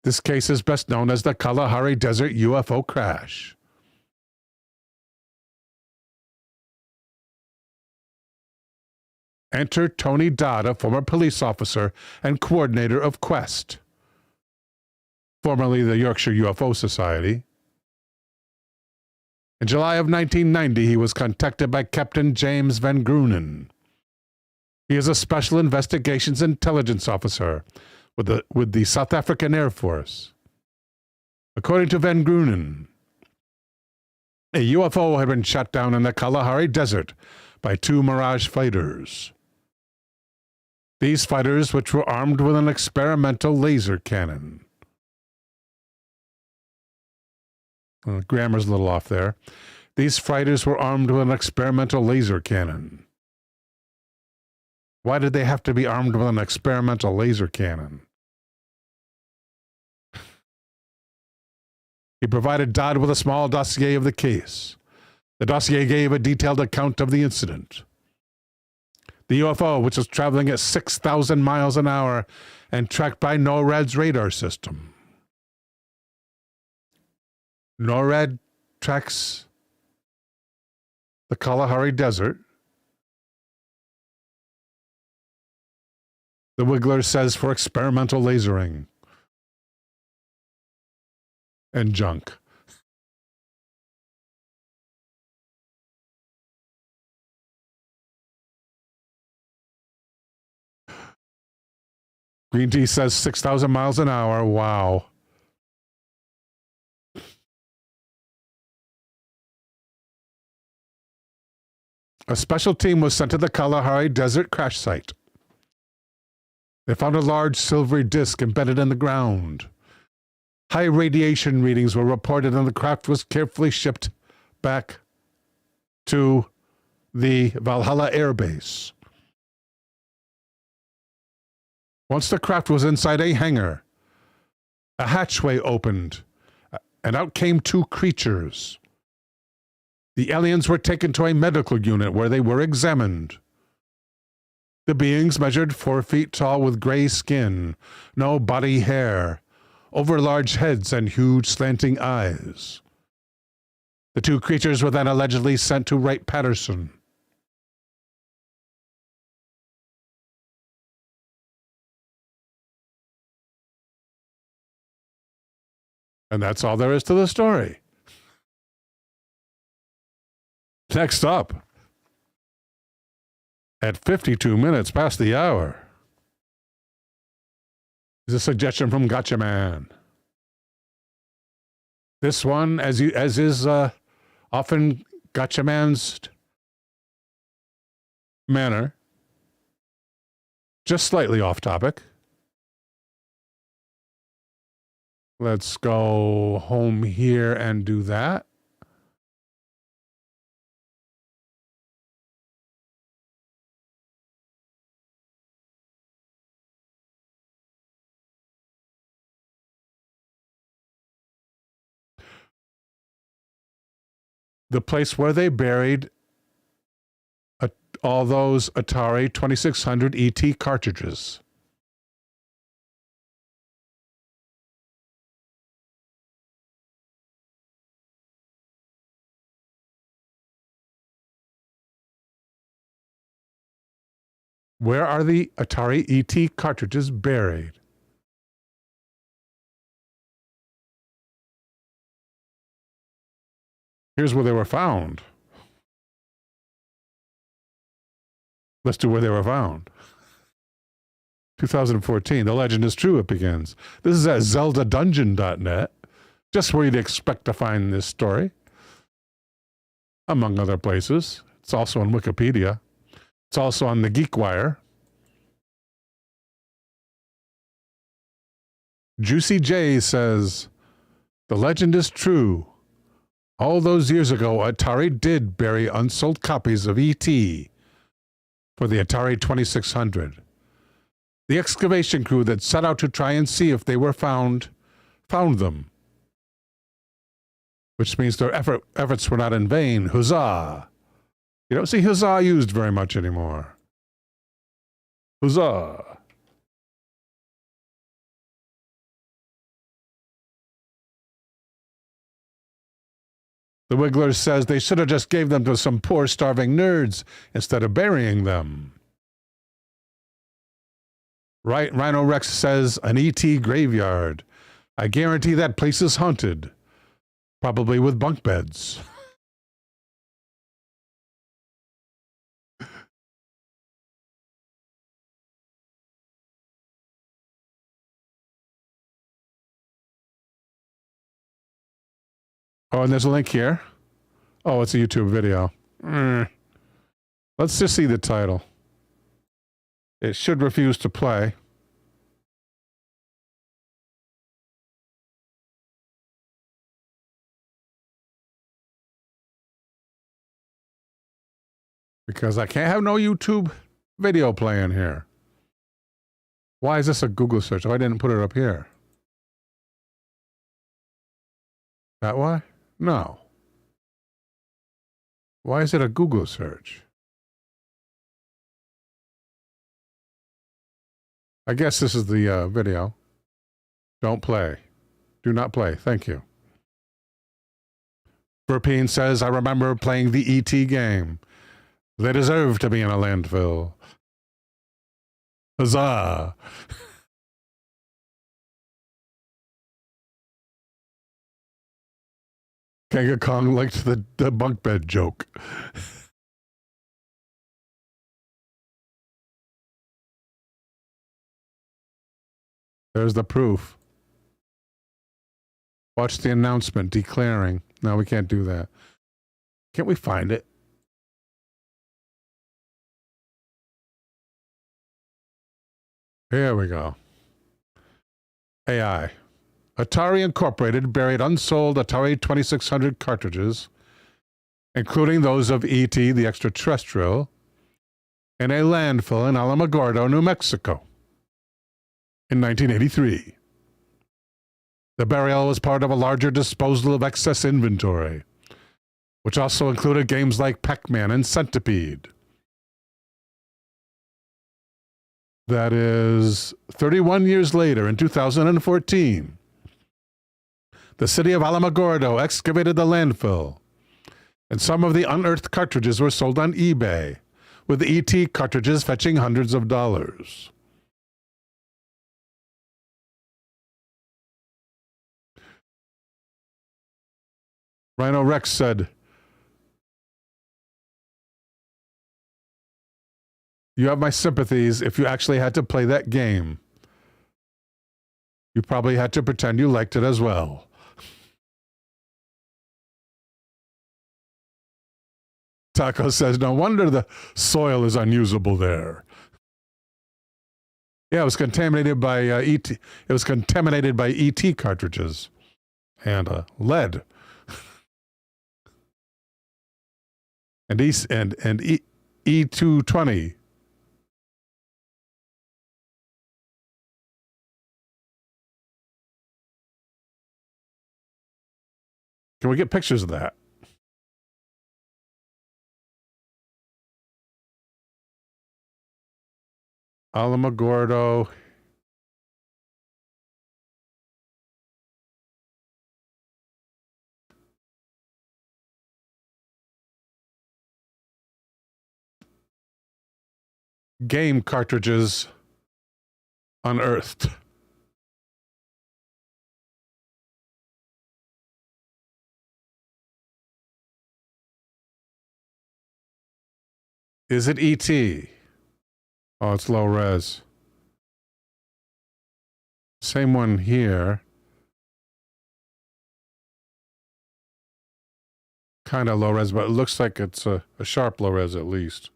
This case is best known as the Kalahari Desert UFO Crash. Enter Tony Dodd, a former police officer and coordinator of Quest, formerly the Yorkshire UFO Society. In July of 1990, he was contacted by Captain James Van Grunen. He is a Special Investigations Intelligence Officer with the South African Air Force. According to Van Grunen, a UFO had been shot down in the Kalahari Desert by 2 Mirage fighters. These fighters, which were armed with an experimental laser cannon. Grammar's a little off there. These fighters were armed with an experimental laser cannon. Why did they have to be armed with an experimental laser cannon? He provided Dodd with a small dossier of the case. The dossier gave a detailed account of the incident. The UFO, which was traveling at 6,000 miles an hour and tracked by NORAD's radar system. NORAD tracks the Kalahari Desert. The Wiggler says for experimental lasering. And junk. Green Tea says 6,000 miles an hour. Wow. A special team was sent to the Kalahari Desert crash site. They found a large silvery disc embedded in the ground. High radiation readings were reported and the craft was carefully shipped back to the Valhalla Air Base. Once the craft was inside a hangar, a hatchway opened, and out came two creatures. The aliens were taken to a medical unit where they were examined. The beings measured 4 feet tall with gray skin, no body hair, overlarge heads, and huge slanting eyes. The two creatures were then allegedly sent to Wright-Patterson. And that's all there is to the story. Next up, at 52 minutes past the hour, is a suggestion from Gotcha Man. This one, as is often Gotcha Man's manner, just slightly off topic. Let's go home here and do that. The place where they buried all those Atari 2600 ET cartridges. Where are the Atari ET cartridges buried? Here's where they were found. Let's do where they were found. 2014. The legend is true, it begins. This is at zeldadungeon.net, just where you'd expect to find this story, among other places. It's also on Wikipedia. It's also on the GeekWire. Juicy J says, the legend is true. All those years ago, Atari did bury unsold copies of E.T. for the Atari 2600. The excavation crew that set out to try and see if they were found them. Which means their efforts were not in vain. Huzzah! You don't see huzzah used very much anymore. Huzzah! The Wiggler says they should have just gave them to some poor starving nerds instead of burying them. Right, Rhino Rex says an ET graveyard. I guarantee that place is haunted. Probably with bunk beds. Oh, and there's a link here. Oh, it's a YouTube video. Let's just see the title. It should refuse to play. Because I can't have no YouTube video playing here. Why is this a Google search? Oh, I didn't put it up here. That why? No. Why is it a Google search? I guess this is the video. Don't play. Do not play. Thank you. Verpine says, I remember playing the E.T. game. They deserve to be in a landfill. Huzzah! Kanga Kong liked the bunk bed joke. There's the proof. Watch the announcement declaring. No, we can't do that. Can't we find it? Here we go. AI. Atari Incorporated buried unsold Atari 2600 cartridges, including those of E.T. the Extraterrestrial, in a landfill in Alamogordo, New Mexico, in 1983. The burial was part of a larger disposal of excess inventory, which also included games like Pac-Man and Centipede. That is 31 years later, in 2014. The city of Alamogordo excavated the landfill, and some of the unearthed cartridges were sold on eBay, with E.T. cartridges fetching hundreds of dollars. Rhino Rex said, you have my sympathies if you actually had to play that game. You probably had to pretend you liked it as well. Taco says, no wonder the soil is unusable there. Yeah, it was contaminated by ET. It was contaminated by ET cartridges and lead. and E220. Can we get pictures of that? Alamogordo. Game cartridges unearthed. Is it E.T.? Oh, it's low res. Same one here. Kind of low res, but it looks like it's a sharp low res at least.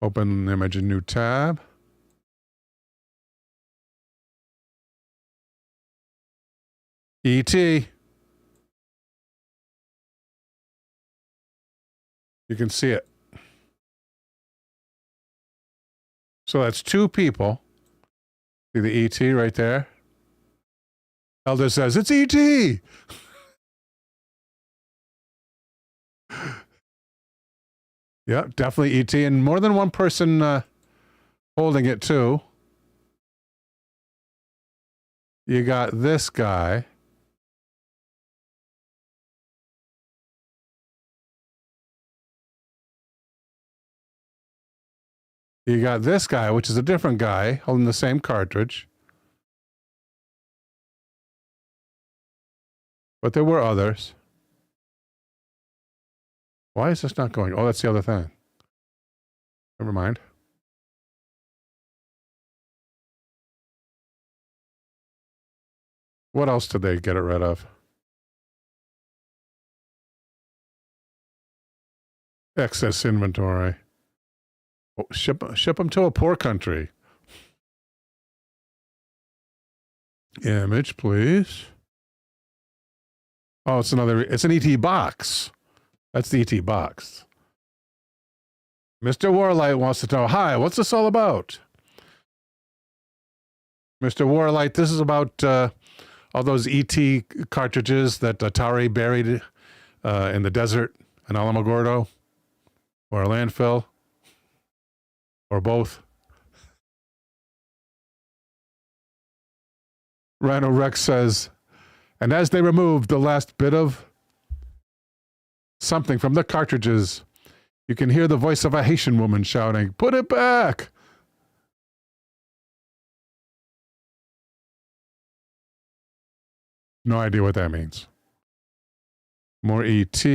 Open image, a new tab. E.T. You can see it. So that's two people. See the E.T. right there? Elder says, it's E.T. Yeah, definitely E.T. and more than one person holding it too. You got this guy. You got this guy, which is a different guy, holding the same cartridge. But there were others. Why is this not going? Oh, that's the other thing. Never mind. What else did they get rid of? Excess inventory. Oh, ship them to a poor country. Image, please. Oh, it's an ET box. That's the ET box. Mr. Warlight wants to know, hi, what's this all about? Mr. Warlight, this is about all those ET cartridges that Atari buried in the desert in Alamogordo, or a landfill, or both. Rhino Rex says, and as they removed the last bit of something from the cartridges, you can hear the voice of a Haitian woman shouting, put it back! No idea what that means. More ET.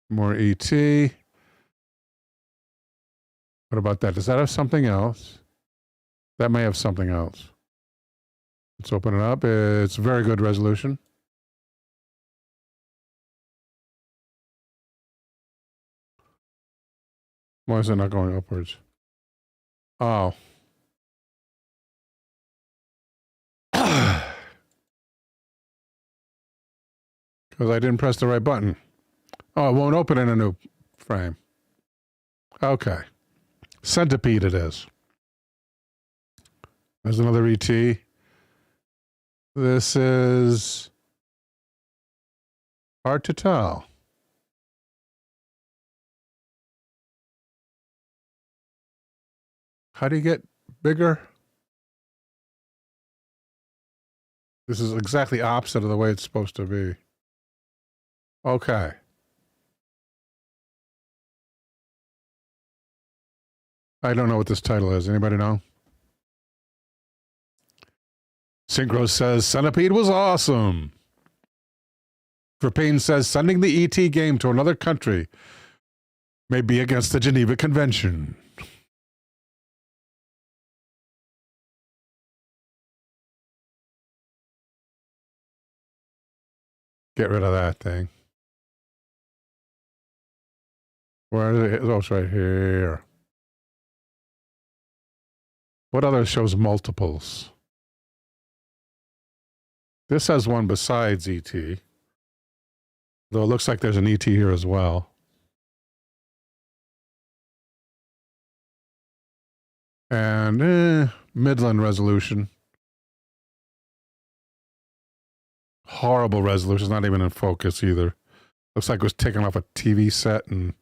More ET. What about that? Does that have something else? That may have something else. Let's open it up. It's very good resolution. Why is it not going upwards? Oh. Because I didn't press the right button. Oh, it won't open in a new frame. Okay. Centipede it is. There's another ET. This is hard to tell. How do you get bigger? This is exactly opposite of the way it's supposed to be. Okay. I don't know what this title is. Anybody know? Synchro says, Centipede was awesome. Verpain says, sending the ET game to another country may be against the Geneva Convention. Get rid of that thing. Where is it? Oh, it's right here. What other shows multiples? This has one besides ET. Though it looks like there's an ET here as well. And Midland resolution. Horrible resolution. It's not even in focus either. Looks like it was taken off a TV set and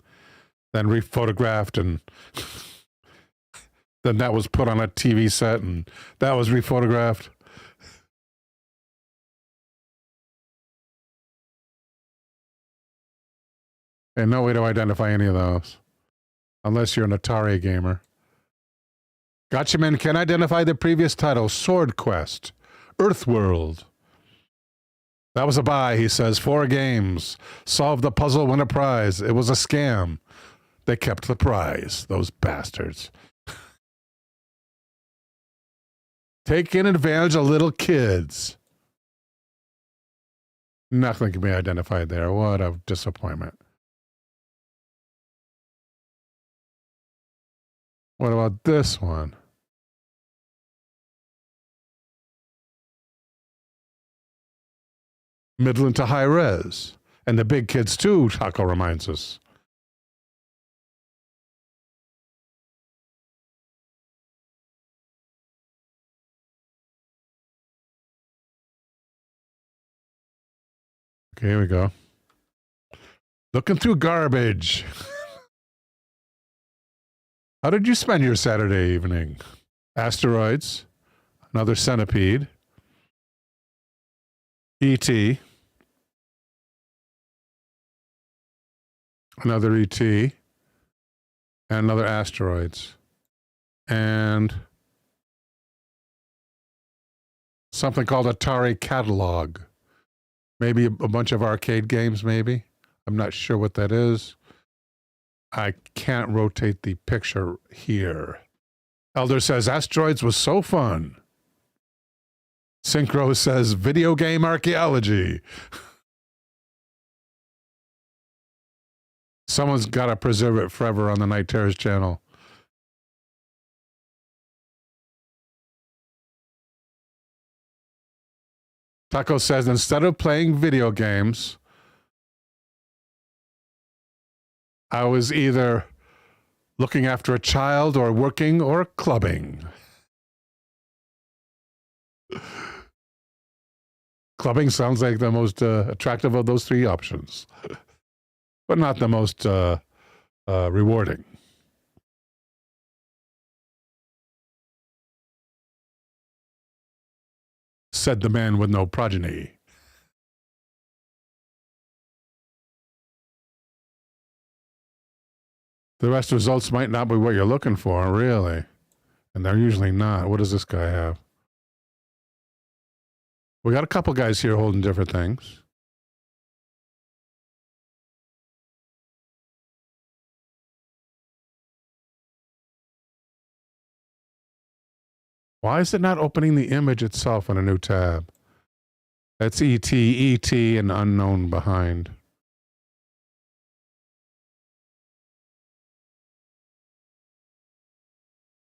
then rephotographed, and then that was put on a TV set and that was rephotographed. And no way to identify any of those. Unless you're an Atari gamer. Gotchaman can identify the previous title, Sword Quest, Earthworld. That was a buy, he says. 4 games. Solve the puzzle, win a prize. It was a scam. They kept the prize, those bastards. Taking advantage of little kids. Nothing can be identified there. What a disappointment. What about this one? Midland to high res. And the big kids too, Taco reminds us. Okay, here we go. Looking through garbage. How did you spend your Saturday evening? Asteroids. Another centipede. E.T. Another E.T. And another asteroids. And something called Atari Catalog. Maybe a bunch of arcade games, maybe. I'm not sure what that is. I can't rotate the picture here. Elder says, Asteroids was so fun. Synchro says, video game archaeology. Someone's got to preserve it forever on the Night Terrors channel. Taco says, instead of playing video games, I was either looking after a child or working or clubbing. Clubbing sounds like the most attractive of those three options, but not the most rewarding. Said the man with no progeny. The rest results might not be what you're looking for, really. And they're usually not. What does this guy have? We got a couple guys here holding different things. Why is it not opening the image itself in a new tab? That's ET, and unknown behind.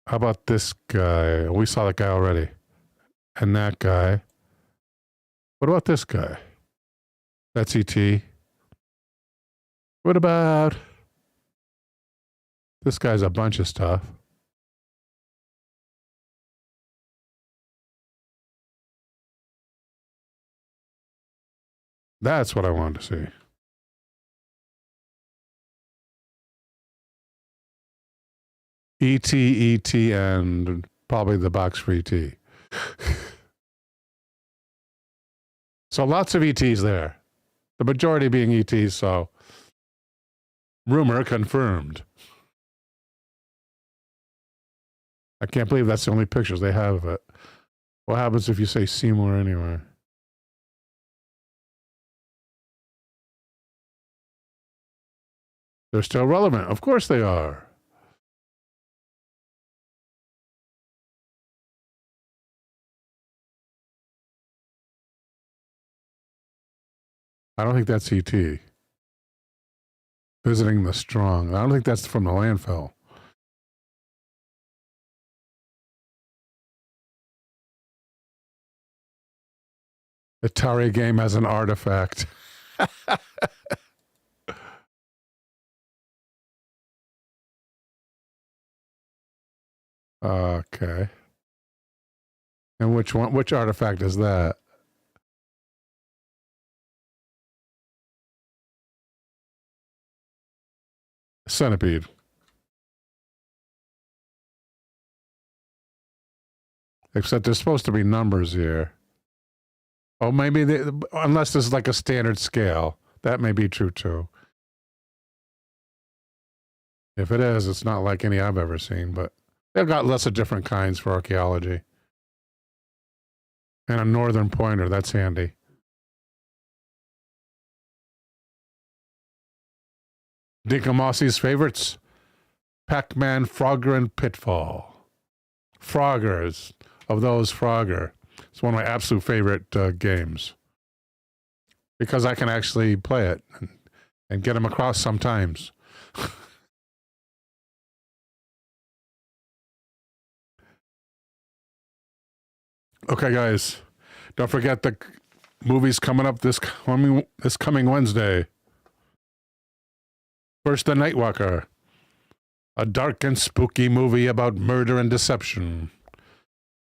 How about this guy? We saw that guy already. And that guy. What about this guy? That's ET. What about... This guy's a bunch of stuff. That's what I wanted to see. ET, and probably the box for ET. So lots of ETs there. The majority being ETs, so rumor confirmed. I can't believe that's the only pictures they have of it. What happens if you say Seymour anywhere? They're still relevant. Of course they are. I don't think that's ET. Visiting the Strong. I don't think that's from the landfill. Atari game as an artifact. Okay. And which one? Which artifact is that? Centipede. Except there's supposed to be numbers here. Oh, maybe they, unless there's like a standard scale. That may be true too. If it is, it's not like any I've ever seen, but they've got lots of different kinds for archaeology. And a northern pointer, that's handy. Decompose's favorites, Pac-Man, Frogger, and Pitfall. Froggers, of those Frogger. It's one of my absolute favorite games. Because I can actually play it and get them across sometimes. Okay, guys, don't forget the movie's coming up this coming Wednesday. First, The Nightwalker, a dark and spooky movie about murder and deception,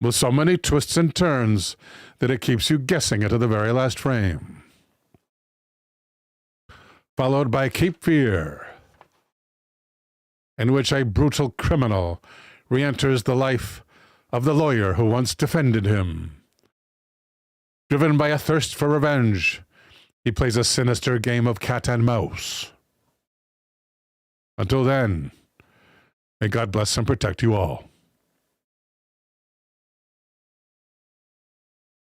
with so many twists and turns that it keeps you guessing into the very last frame. Followed by Cape Fear, in which a brutal criminal re-enters the life of the lawyer who once defended him. Driven by a thirst for revenge, he plays a sinister game of cat and mouse. Until then, may God bless and protect you all.